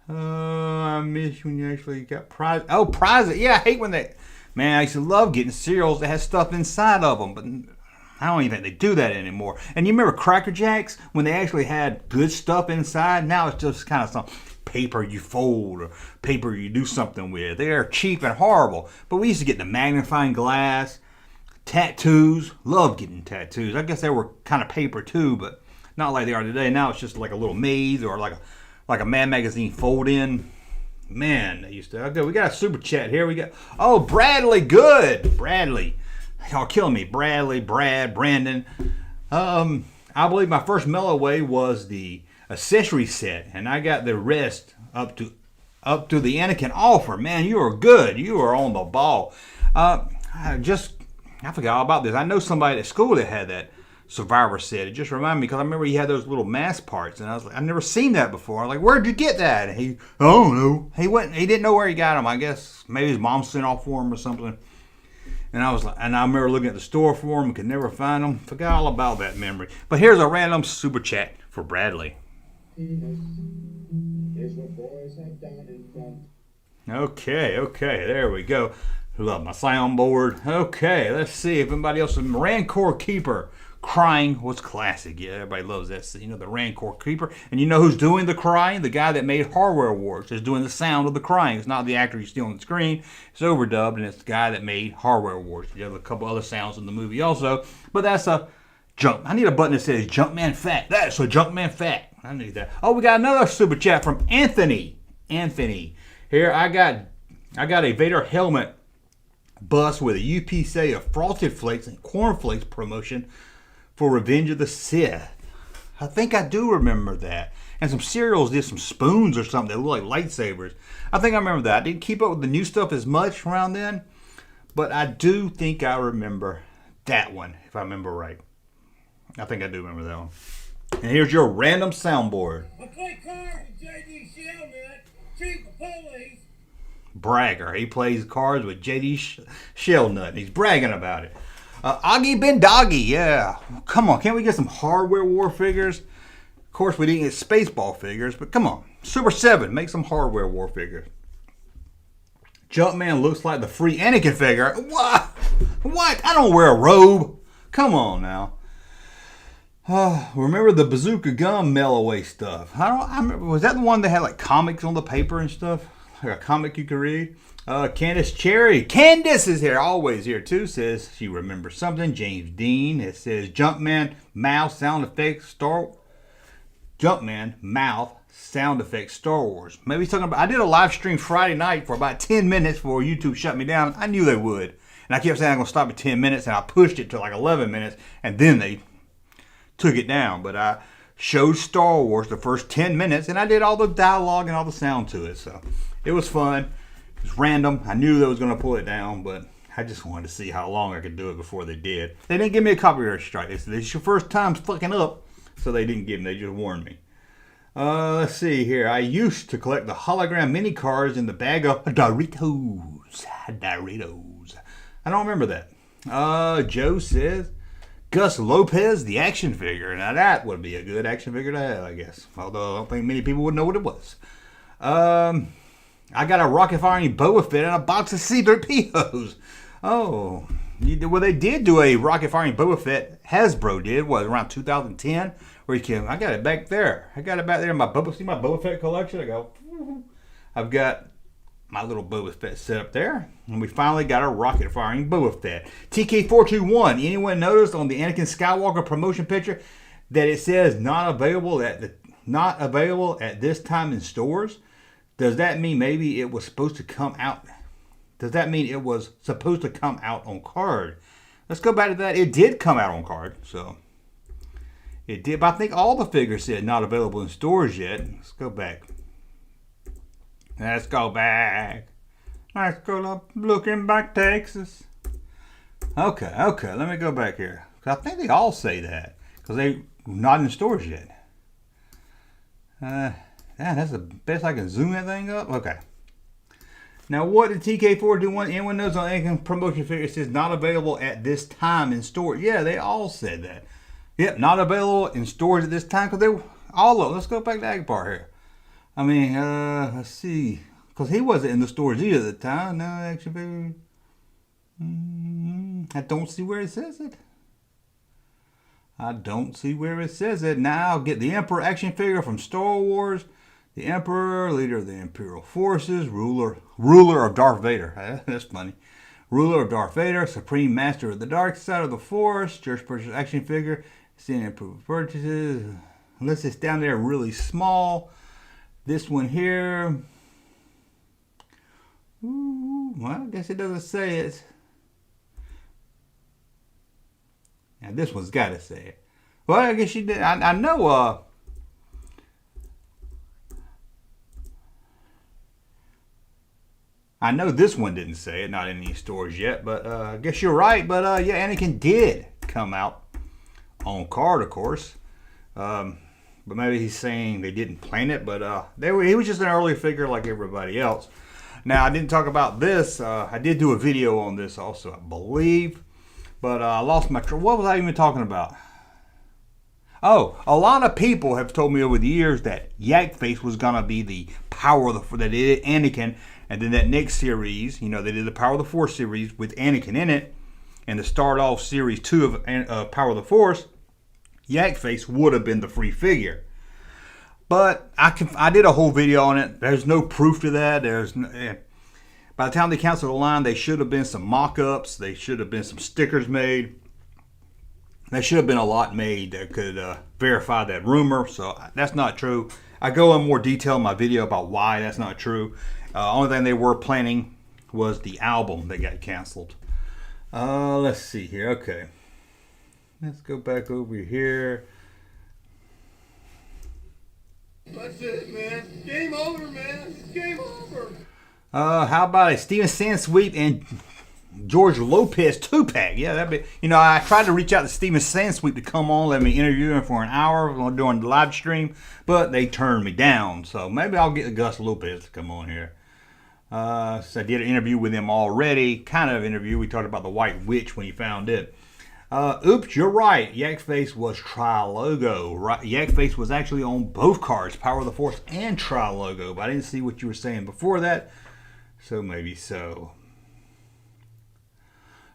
I miss when you actually got prize. Oh, prizes. Yeah, I hate when they. Man, I used to love getting cereals that had stuff inside of them, but I don't even think they do that anymore. And you remember Cracker Jacks when they actually had good stuff inside? Now it's just kind of some paper you fold or paper you do something with. They are cheap and horrible. But we used to get the magnifying glass, Tattoos. Love getting tattoos. I guess they were kind of paper too, but not like they are today. Now it's just like a little maze or like a Mad Magazine fold in. Man, they used to. Okay, we got a super chat here. We got Bradley. Good, Bradley. Y'all killing me. Bradley, Brandon. I believe my first Melloway was the accessory set, and I got the rest up to the Anakin offer. Man, you are good. You are on the ball. I forgot all about this. I know somebody at school that had that Survivor set. It just reminded me because I remember he had those little mask parts, and I was like, I've never seen that before. I was like, where'd you get that? And I don't know. He didn't know where he got them. I guess maybe his mom sent off for him or something. And I remember looking at the store for them, could never find them. Forgot all about that memory. But here's a random super chat for Bradley. Okay, there we go. Love my soundboard. Okay, let's see if anybody else. Rancor Keeper crying was classic. Yeah, everybody loves that. You know, the Rancor Keeper. And you know who's doing the crying? The guy that made Hardware Wars is doing the sound of the crying. It's not the actor you see on the screen. It's overdubbed, and it's the guy that made Hardware Wars. You have a couple other sounds in the movie also. But that's a jump. I need a button that says Jumpman Fat. That's a Jumpman Fat. I need that. Oh, we got another super chat from Anthony. Here, I got a Vader helmet bus with a UPC of Frosted Flakes and Corn Flakes promotion for Revenge of the Sith. I think I do remember that. And some cereals did some spoons or something that look like lightsabers. I think I remember that. I didn't keep up with the new stuff as much around then, but I do think I remember that one, if I remember right. I think I do remember that one. And here's your random soundboard. I play cards with J.D. Shellnut, cheat the police. Bragger. He plays cards with J.D. Shellnut, and he's bragging about it. Augie Ben Doggy, yeah. Come on, can't we get some Hardware War figures? Of course, we didn't get Spaceball figures, but come on. Super 7, make some Hardware War figures. Jumpman looks like the free Anakin figure. What? I don't wear a robe. Come on now. Remember the Bazooka Gum Melloway stuff? I remember. Was that the one that had like comics on the paper and stuff? Like a comic you could read? Candace Cherry. Candace is here, always here too. Says she remembers something. James Dean. It says Jumpman mouth sound effects Jumpman mouth sound effects Star Wars. Maybe he's talking about. I did a live stream Friday night for about 10 minutes before YouTube shut me down. I knew they would, and I kept saying I'm gonna stop at 10 minutes, and I pushed it to like 11 minutes, and then they took it down. But I showed Star Wars the first 10 minutes, and I did all the dialogue and all the sound to it. So it was fun. It was random. I knew they was going to pull it down, but I just wanted to see how long I could do it before they did. They didn't give me a copyright strike. They said, this is your first time fucking up. So they didn't give me. They just warned me. Let's see here. I used to collect the hologram mini cards in the bag of Doritos. I don't remember that. Joe says, Gus Lopez, the action figure. Now that would be a good action figure to have, I guess. Although I don't think many people would know what it was. I got a rocket firing Boba Fett and a box of C-3POs. Oh, well, they did do a rocket firing Boba Fett. Hasbro did, around 2010? Where you can, I got it back there. I got it back there in my Boba Fett collection. I've got my little Boba Fett set up there. And we finally got a rocket firing Boba Fett. TK421, anyone noticed on the Anakin Skywalker promotion picture that it says not available at this time in stores? Does that mean maybe it was supposed to come out? Does that mean it was supposed to come out on card? Let's go back to that. It did come out on card, so it did. But I think all the figures said not available in stores yet. Let's go back. Let's go looking back, Texas. Okay. Let me go back here. I think they all say that because they're not in stores yet. That's the best I can zoom that thing up. Okay. Now, what did TK4 do? Anyone knows on any promotion figure it says not available at this time in store? Yeah, they all said that. Yep, not available in stores at this time because they all of them. Let's go back to Agapar here. I mean, let's see, because he wasn't in the stores either at the time. No, actually, I don't see where it says it. Now I'll get the Emperor action figure from Star Wars. The Emperor, leader of the Imperial forces, ruler of Darth Vader. That's funny. Ruler of Darth Vader, Supreme Master of the Dark Side of the Force, Church Purchase action figure, seeing improved purchases. Unless it's down there really small. This one here. Ooh, well, I guess it doesn't say it. Now this one's got to say it. Well, I guess you did. I know. I know this one didn't say it, not in any stores yet, but I guess you're right. But yeah, Anakin did come out on card, of course. But maybe he's saying they didn't plan it, but he was just an early figure like everybody else. Now, I didn't talk about this. I did do a video on this also, I believe. But I lost my... What was I even talking about? Oh, a lot of people have told me over the years that Yak Face was going to be the power of the... That it Anakin... And then that next series, you know, they did the Power of the Force series with Anakin in it. And to start off series 2 of Power of the Force, Yak Face would have been the free figure. But I did a whole video on it. There's no proof to that. By the time they canceled the line, they should have been some mock-ups. They should have been some stickers made. There should have been a lot made that could verify that rumor. So that's not true. I go in more detail in my video about why that's not true. Only thing they were planning was the album that got canceled. Let's see here. Okay. Let's go back over here. That's it, man. Game over, man. It's game over. How about a Steven Sansweet and George Lopez 2-pack? Yeah, that'd be... You know, I tried to reach out to Steven Sansweet to come on, let me interview him for an hour during the live stream, but they turned me down. So maybe I'll get Gus Lopez to come on here. So I did an interview with him already, kind of interview. We talked about the White Witch when he found it. Oops, you're right. Yak Face was Tri-Logo. Right, Yak Face was actually on both cards, Power of the Force and Tri-Logo. But I didn't see what you were saying before that, so maybe so.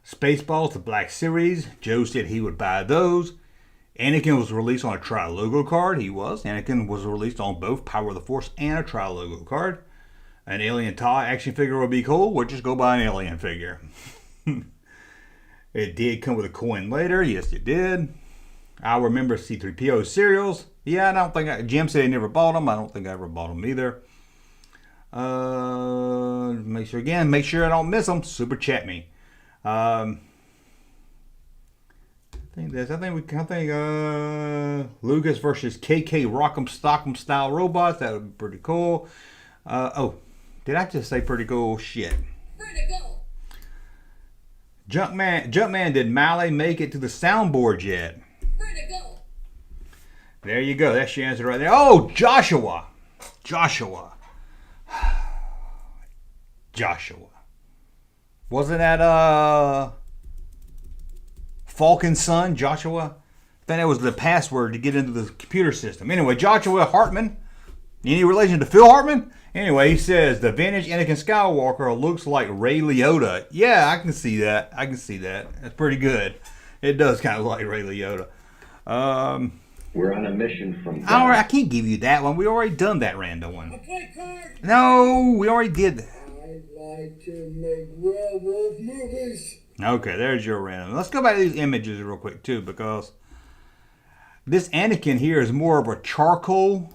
Spaceballs, the Black Series. Joe said he would buy those. Anakin was released on a Tri-Logo card. He was. Anakin was released on both Power of the Force and a Tri-Logo card. An Alien TIE action figure would be cool. We'll just go buy an Alien figure. It did come with a coin later. Yes, it did. I remember C-3PO cereals. Yeah, I don't think... Jim said he never bought them. I don't think I ever bought them either. Make sure I don't miss them. Super chat me. I think Lucas versus KK Rock'em Stock'em style robots. That would be pretty cool. Oh, did I just say pretty cool? Shit. Pretty cool. Junkman, did Mally make it to the soundboard yet? Pretty cool. There you go. That's your answer right there. Oh, Joshua. Wasn't that Falcon's son, Joshua? I think that was the password to get into the computer system. Anyway, Joshua Hartman. Any relation to Phil Hartman? Anyway, he says, the vintage Anakin Skywalker looks like Ray Liotta. Yeah, I can see that. That's pretty good. It does kind of look like Ray Liotta. We're on a mission from God. I can't give you that one. We already done that random one. I play cards. No, we already did that. I like to make werewolf movies. Okay, there's your random. Let's go back to these images real quick, too, because this Anakin here is more of a charcoal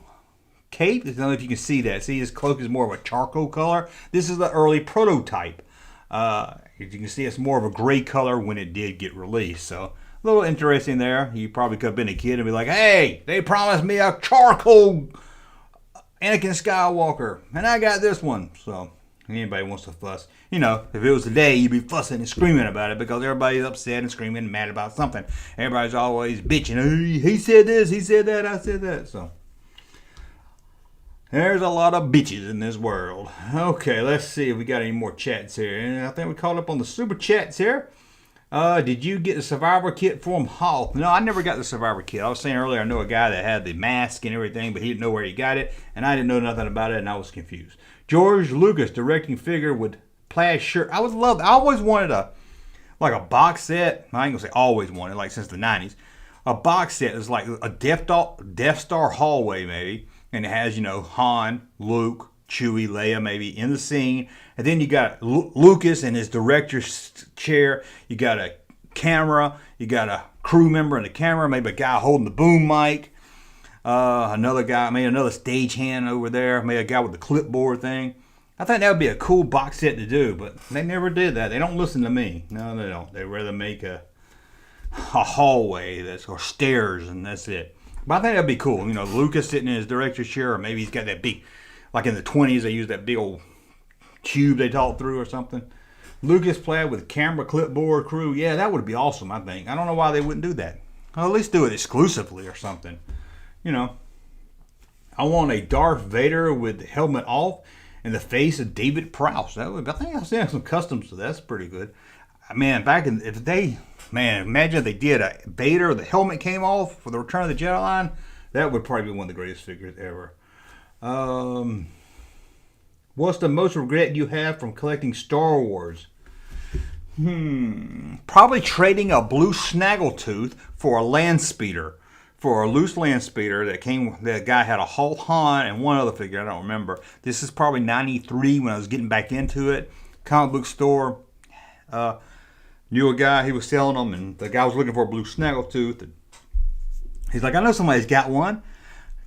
cape. I don't know if you can see that. See, his cloak is more of a charcoal color. This is the early prototype. As you can see, it's more of a gray color when it did get released. So, a little interesting there. You probably could have been a kid and be like, hey, they promised me a charcoal Anakin Skywalker, and I got this one. So, anybody wants to fuss. You know, if it was today, you'd be fussing and screaming about it because everybody's upset and screaming and mad about something. Everybody's always bitching. Hey, he said this, he said that, I said that. So, there's a lot of bitches in this world. Okay, let's see if we got any more chats here. And I think we caught up on the super chats here. Did you get the Survivor kit from Hoth? No, I never got the Survivor kit. I was saying earlier, I know a guy that had the mask and everything, but he didn't know where he got it, and I didn't know nothing about it, and I was confused. George Lucas directing figure with plaid shirt. I always wanted a box set. I ain't gonna say always wanted, like since the 90s. A box set is like a Death Star hallway maybe, and it has, you know, Han, Luke, Chewie, Leia maybe in the scene. And then you got Lucas in his director's chair. You got a camera. You got a crew member in the camera. Maybe a guy holding the boom mic. Another guy, maybe another stagehand over there. Maybe a guy with the clipboard thing. I think that would be a cool box set to do, but they never did that. They don't listen to me. No, they don't. They rather make a hallway or stairs, and that's it. But I think that'd be cool. You know, Lucas sitting in his director's chair, or maybe he's got that big, like in the 20s, they used that big old tube they talked through or something. Lucas played with camera, clipboard, crew. Yeah, that would be awesome, I think. I don't know why they wouldn't do that. Well, at least do it exclusively or something. You know, I want a Darth Vader with the helmet off and the face of David Prowse. I think I've seen some customs to that. That's pretty good. Man, imagine if they did a Vader, the helmet came off for the Return of the Jedi line. That would probably be one of the greatest figures ever. What's the most regret you have from collecting Star Wars? Probably trading a blue snaggletooth for a land speeder. For a loose land speeder that guy had a Hulk Han and one other figure, I don't remember. This is probably 93 when I was getting back into it. Comic book store. Knew a guy, he was selling them, and the guy was looking for a blue snaggletooth. And he's like, I know somebody's got one.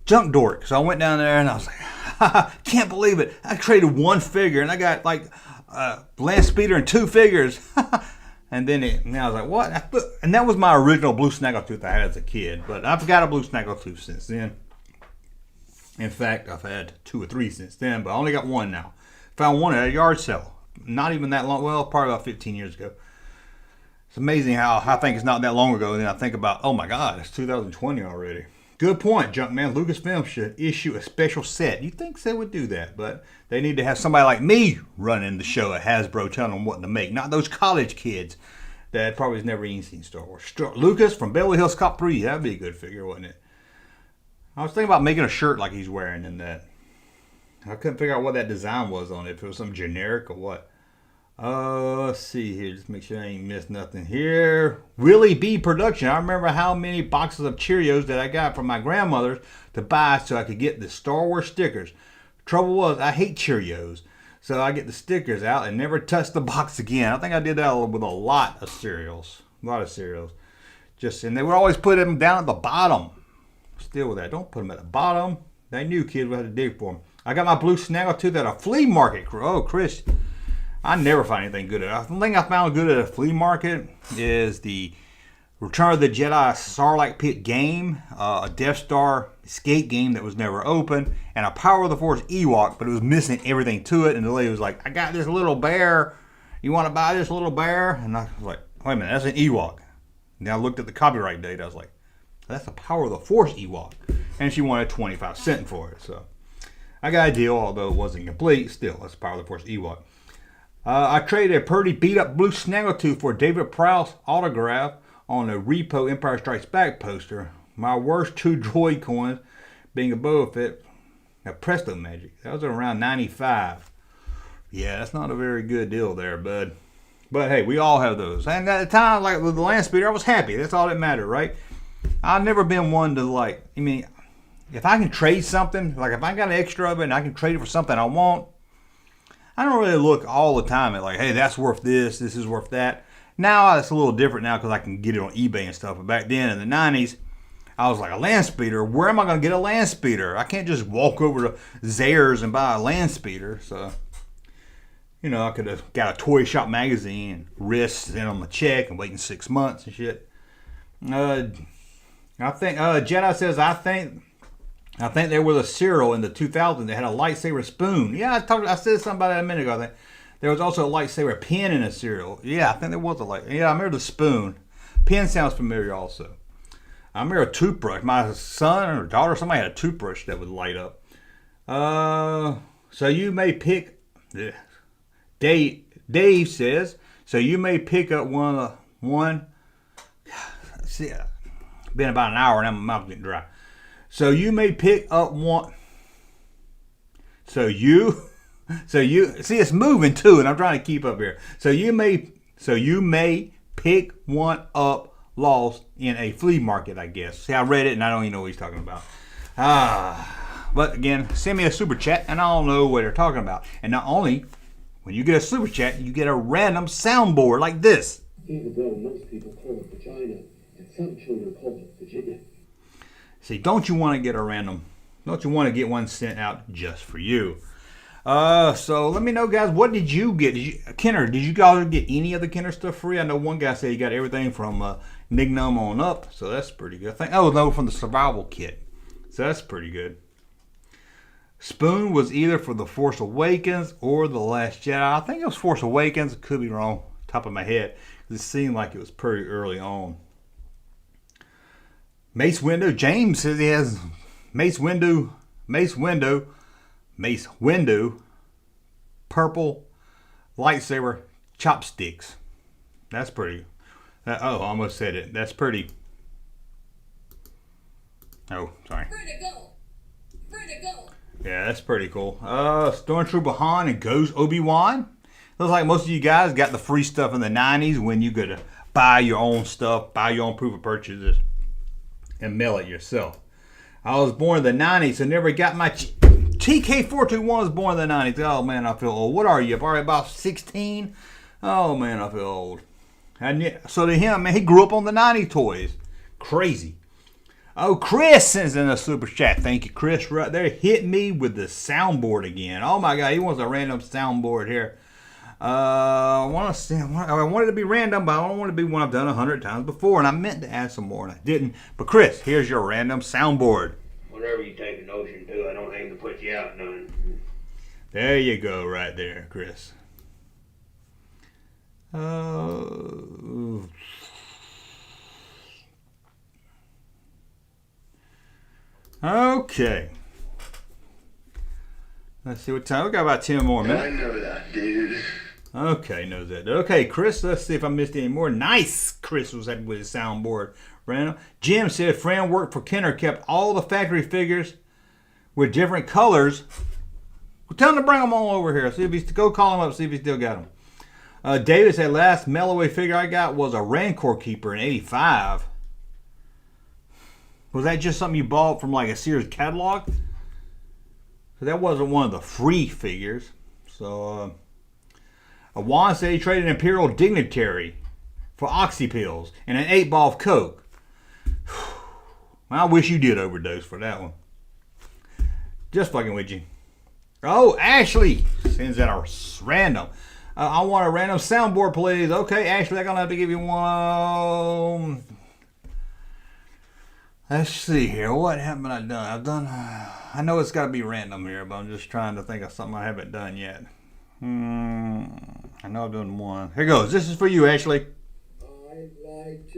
Junk dork. So I went down there and I was like, can't believe it. I traded one figure and I got like land speeder and two figures. And then I was like, what? And that was my original blue snaggletooth I had as a kid. But I've got a blue snaggletooth since then. In fact, I've had 2 or 3 since then, but I only got one now. Found one at a yard sale. Not even that long. Well, probably about 15 years ago. It's amazing how I think it's not that long ago. And then I think about, oh my God, it's 2020 already. Good point, Junkman. Lucasfilm should issue a special set. You'd think they would do that, but they need to have somebody like me running the show at Hasbro telling them what to make. Not those college kids that probably has never even seen Star Wars. Lucas from Beverly Hills Cop 3, that'd be a good figure, wouldn't it? I was thinking about making a shirt like he's wearing in that. I couldn't figure out what that design was on it, if it was something generic or what. Let's see here. Just make sure I ain't missed nothing here. Willie B Production. I remember how many boxes of Cheerios that I got from my grandmother's to buy so I could get the Star Wars stickers. Trouble was, I hate Cheerios. So I get the stickers out and never touch the box again. I think I did that with a lot of cereals. And they would always put them down at the bottom. Still with that. Don't put them at the bottom. They knew kids would have to dig for them. I got my blue snaggletooth at a flea market. Oh, Chris. I never find anything good at it. The thing I found good at a flea market is the Return of the Jedi Sarlacc Pit game, a Death Star escape game that was never open, and a Power of the Force Ewok, but it was missing everything to it. And the lady was like, I got this little bear. You want to buy this little bear? And I was like, wait a minute, that's an Ewok. And I looked at the copyright date. I was like, that's a Power of the Force Ewok. And she wanted 25 cents for it. So I got a deal, although it wasn't complete. Still, that's Power of the Force Ewok. I traded a pretty beat-up blue snaggletooth for a David Prowse autograph on a Repo Empire Strikes Back poster. My worst 2 droid coins being a Boba Fett, a Presto Magic. That was around 95. Yeah, that's not a very good deal there, bud. But hey, we all have those. And at the time, like with the land speeder, I was happy. That's all that mattered, right? I've never been one to if I can trade something, like if I got an extra of it and I can trade it for something I want, I don't really look all the time at hey, that's worth this is worth that. Now it's a little different now because I can get it on eBay and stuff. But back then in the 90s, I was like, a land speeder? Where am I going to get a land speeder? I can't just walk over to Zayre's and buy a land speeder. So, I could have got a toy shop magazine and risked in on my check and waiting 6 months and shit. I think Jedi says, I think there was a cereal in the 2000s that had a lightsaber spoon. Yeah, I said something about that a minute ago. I think there was also a lightsaber pen in a cereal. Yeah, I think there was I remember the spoon. Pen sounds familiar also. I remember a toothbrush. My son or daughter, somebody had a toothbrush that would light up. So you may pick. Dave says, so you may pick up one. See, it's been about an hour and my mouth's getting dry. So you may pick up one. So you see it's moving too, and I'm trying to keep up here. So you may pick one up lost in a flea market, I guess. See, I read it and I don't even know what he's talking about. But again, send me a super chat and I'll know what they're talking about. And not only, when you get a super chat, you get a random soundboard like this. Even though most people call it vagina, and some children call it Virginia. See, don't you want to get a random, don't you want to get one sent out just for you? So let me know, guys, what did you get? Kenner, did you guys get any of the Kenner stuff free? I know one guy said he got everything from Nignum on up, so that's pretty good. Oh, no, from the survival kit. So that's pretty good. Spoon was either for The Force Awakens or The Last Jedi. I think it was Force Awakens. Could be wrong, top of my head. It seemed like it was pretty early on. Mace Windu. James says he has Mace Windu, purple lightsaber chopsticks. That's pretty. Oh, I almost said it. That's pretty. Oh, sorry. Yeah, that's pretty cool. Stormtrooper Han and Ghost Obi-Wan. Looks like most of you guys got the free stuff in the 90s when you could buy your own stuff, buy your own proof of purchases, and mail it yourself. I was born in the 90s, so never got my... TK421 was born in the 90s. Oh, man, I feel old. What are you? Probably about 16? Oh, man, I feel old. And so to him, man, he grew up on the 90s toys. Crazy. Oh, Chris sends in a super chat. Thank you, Chris. Right there, hit me with the soundboard again. Oh, my God, he wants a random soundboard here. I want it to be random, but I don't want it to be one I've done 100 times before. And I meant to add some more, and I didn't. But Chris, here's your random soundboard. Whatever you take a notion to, I don't aim to put you out none. There you go, right there, Chris. Okay. Let's see what time. We got about 10 more minutes. I know that, dude. Okay, knows that. Okay, Chris, let's see if I missed any more. Nice! Chris was happy with his soundboard. Random. Jim said friend worked for Kenner, kept all the factory figures with different colors. Well, tell him to bring them all over here. See if he's go call him up, see if he still got them. David said last Melloway figure I got was a Rancor Keeper in 85. Was that just something you bought from like a Sears catalog? That wasn't one of the free figures. So, Juan said he traded an Imperial Dignitary for Oxy pills and an 8-ball of Coke. I wish you did overdose for that one. Just fucking with you. Oh, Ashley sends out a random. I want a random soundboard, please. Okay, Ashley, I'm going to have to give you one. Let's see here. What haven't I done? I know it's got to be random here, but I'm just trying to think of something I haven't done yet. I know I've done one. Here goes. This is for you, Ashley.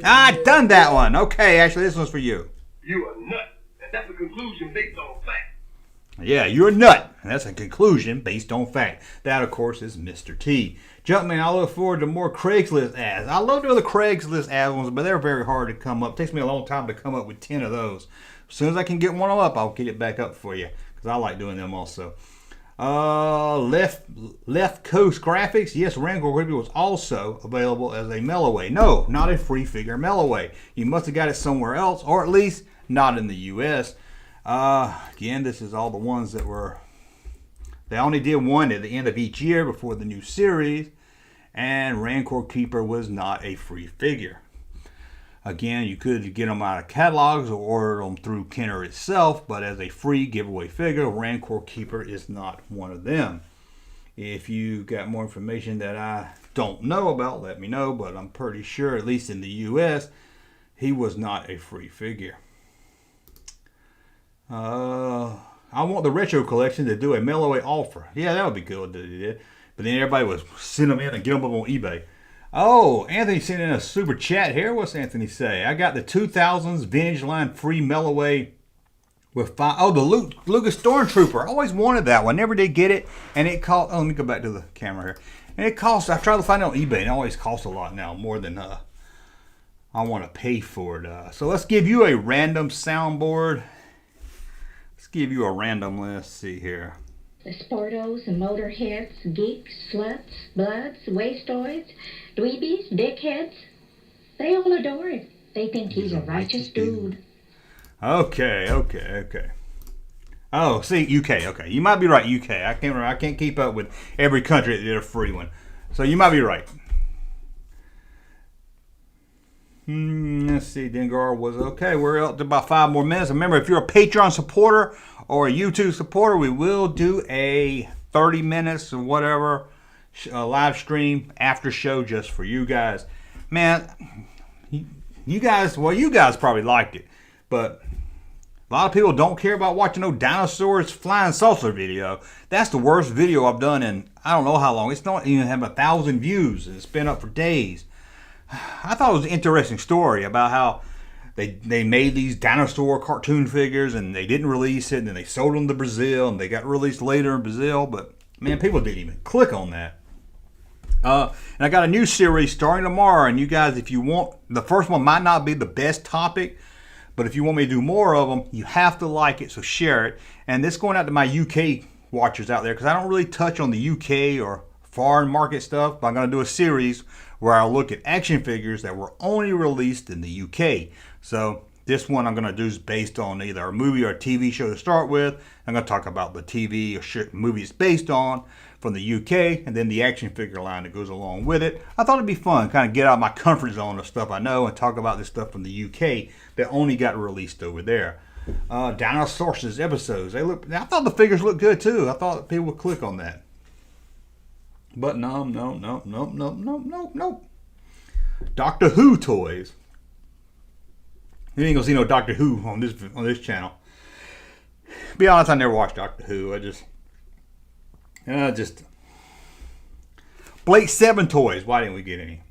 I've done that one. Okay, Ashley, this one's for you. You a nut, and that's a conclusion based on fact. Yeah, you're a nut. And that's a conclusion based on fact. That, of course, is Mr. T. Jumpman, I look forward to more Craigslist ads. I love doing the Craigslist ad ones, but they're very hard to come up. It takes me a long time to come up with 10 of those. As soon as I can get one up, I'll get it back up for you, because I like doing them also. Left Coast Graphics. Yes, Rancor Creepy was also available as a Melloway. No, not a free figure Melloway. You must have got it somewhere else, or at least not in the U.S. Again, this is all the ones that were... They only did one at the end of each year before the new series, and Rancor Keeper was not a free figure. Again, you could get them out of catalogs or order them through Kenner itself, but as a free giveaway figure, Rancor Keeper is not one of them. If you got more information that I don't know about, let me know, but I'm pretty sure, at least in the US, he was not a free figure. I want the retro collection to do a Melloway offer. Yeah, that would be good that they did. But then everybody would send them in and get them up on eBay. Oh, Anthony sent in a super chat here. What's Anthony say? I got the 2000s vintage line free Melloway with 5. Oh, the Lucas Stormtrooper. I always wanted that one. Never did get it. And it cost... Oh, let me go back to the camera here. And it costs... I tried to find it on eBay. And it always costs a lot now. More than I want to pay for it. So let's give you a random soundboard. Let's give you a random, let's see here. The sportos and motorheads, geeks, sluts, bloods, wastoids, dweebies, dickheads, they all adore him. They think he's a righteous dude. Okay. Oh, see, UK. Okay, you might be right. UK. I can't remember. I can't keep up with every country that did a free one. So you might be right. Let's see. Dengar was okay. We're up to about 5 more minutes. Remember, if you're a Patreon supporter or a YouTube supporter, we will do a 30 minutes or whatever live stream after show just for you guys. Man, you guys probably liked it, but a lot of people don't care about watching no dinosaurs flying saucer video. That's the worst video I've done in I don't know how long. It's not even have 1,000 views. It's been up for days. I thought it was an interesting story about how they made these dinosaur cartoon figures and they didn't release it, and then they sold them to Brazil and they got released later in Brazil. But man, people didn't even click on that. And I got a new series starting tomorrow, and you guys, if you want, the first one might not be the best topic, but if you want me to do more of them, you have to like it, so share it. And this going out to my UK watchers out there, because I don't really touch on the UK or foreign market stuff, but I'm going to do a series where I'll look at action figures that were only released in the UK. So this one I'm going to do is based on either a movie or a TV show to start with. I'm going to talk about the TV or movie it's based on from the UK, and then the action figure line that goes along with it. I thought it'd be fun, kind of get out of my comfort zone of stuff I know and talk about this stuff from the UK that only got released over there. Dinosaurs episodes. I thought the figures looked good too. I thought people would click on that. But no. Doctor Who toys. You ain't gonna see no Doctor Who on this channel. Be honest, I never watched Doctor Who. I just Blake 7 toys. Why didn't we get any?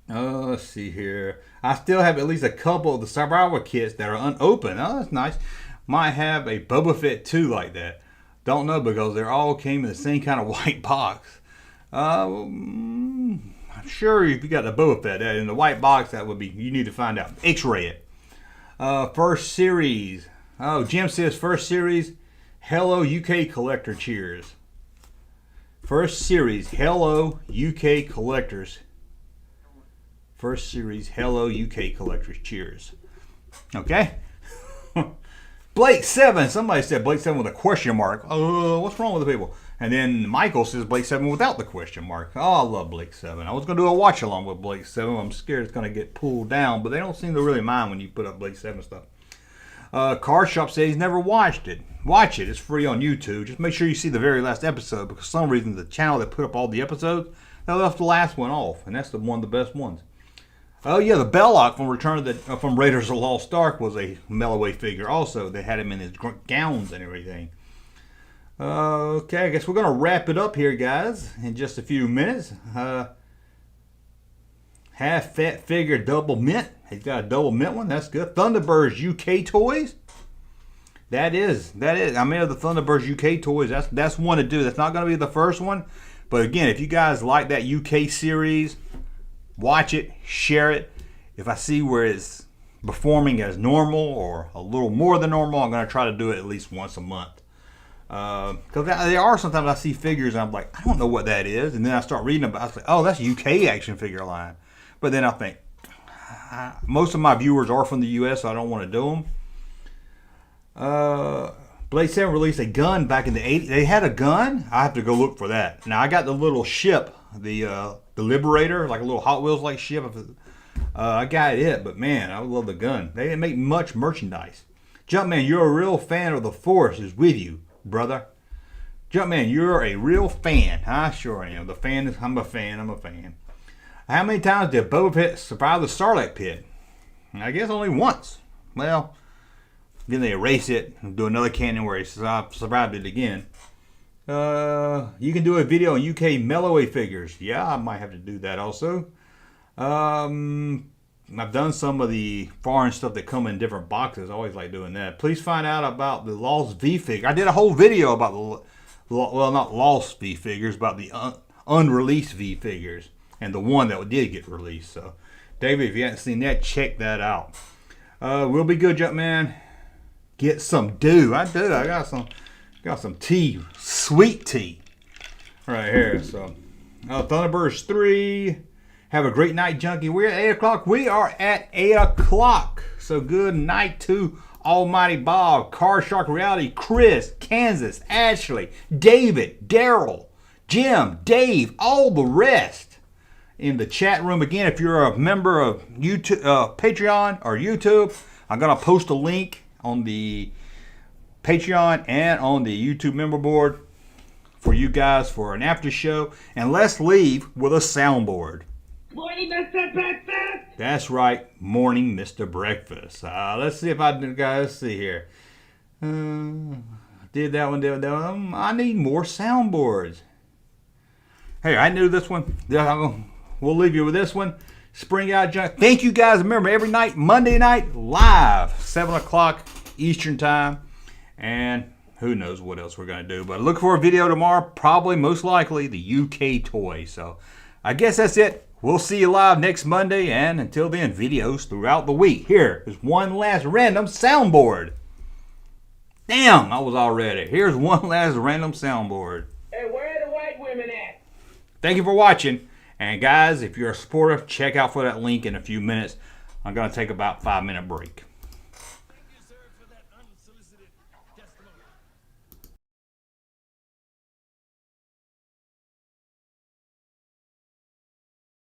Let's see here. I still have at least a couple of the survival kits that are unopened. Oh, that's nice. Might have a Boba Fett 2 like that. Don't know, because they all came in the same kind of white box. I'm sure if you got the Boba Fett in the white box, that would be, you need to find out. X-ray it. First series. Oh, Jim says first series. Hello UK Collector, cheers. First series, Hello UK Collectors. First series, Hello UK Collectors, cheers. Okay. Blake 7. Somebody said Blake 7 with a question mark. Oh, what's wrong with the people? And then Michael says Blake 7 without the question mark. Oh, I love Blake 7. I was going to do a watch along with Blake 7. I'm scared it's going to get pulled down, but they don't seem to really mind when you put up Blake 7 stuff. Card Shop says he's never watched it. Watch it. It's free on YouTube. Just make sure you see the very last episode, because for some reason the channel that put up all the episodes, they left the last one off, and that's one of the best ones. Oh yeah, the Belloc from Raiders of the Lost Ark was a Melloway figure also. They had him in his gowns and everything. Okay, I guess we're going to wrap it up here, guys, in just a few minutes. Half Fat Figure Double Mint. He's got a double mint one. That's good. Thunderbirds UK toys. That is. I made the Thunderbirds UK toys. That's one to do. That's not going to be the first one. But again, if you guys like that UK series, watch it, share it. If I see where it's performing as normal or a little more than normal, I'm going to try to do it at least once a month. Because there are sometimes I see figures and I'm like, I don't know what that is. And then I start reading about it. I say, oh, that's UK action figure line. But then I think, most of my viewers are from the US, so I don't want to do them. Blade 7 released a gun back in the 80s. They had a gun? I have to go look for that. Now, I got the little ship, the Liberator, like a little Hot Wheels like ship. I got it, but man, I love the gun. They didn't make much merchandise. Jumpman, you're a real fan of the Force is with you, brother. Jumpman, you're a real fan. I sure am. I'm a fan. How many times did Boba Fett survive the Sarlacc pit? I guess only once. Well, then they erase it and do another canon where he survived it again. You can do a video on UK Melloway figures. Yeah, I might have to do that also. I've done some of the foreign stuff that come in different boxes. I always like doing that. Please find out about the Lost V figure. I did a whole video about not Lost V figures, about the unreleased V figures. And the one that did get released. So, David, if you haven't seen that, check that out. We'll be good, Jumpman. Get some dew. I do. I got some tea, sweet tea, right here. So, Thunderbirds 3, Have a great night, junkie. We're at 8 o'clock. We are at 8 o'clock. So good night to Almighty Bob, Car Shark Reality, Chris, Kansas, Ashley, David, Daryl, Jim, Dave, all the rest in the chat room. Again, if you're a member of YouTube, Patreon or YouTube, I'm going to post a link on the Patreon and on the YouTube member board for you guys for an after show. And let's leave with a soundboard. Morning, Mr. Breakfast! That's right, morning, Mr. Breakfast. Let's see if I can, guys. Let's see here. Did that one. I need more soundboards. Hey, I knew this one. We'll leave you with this one. Spring Out Junk. Thank you guys. Remember, every night, Monday night, live, 7 o'clock Eastern Time. And who knows what else we're going to do. But look for a video tomorrow. Probably, most likely, the UK toy. So I guess that's it. We'll see you live next Monday, and until then, videos throughout the week. Here is one last random soundboard. Damn, I was all ready. Here's one last random soundboard. Hey, where are the white women at? Thank you for watching. And guys, if you're a supporter, check out for that link in a few minutes. I'm going to take about a 5-minute break. Thank you, sir, for that unsolicited testimony.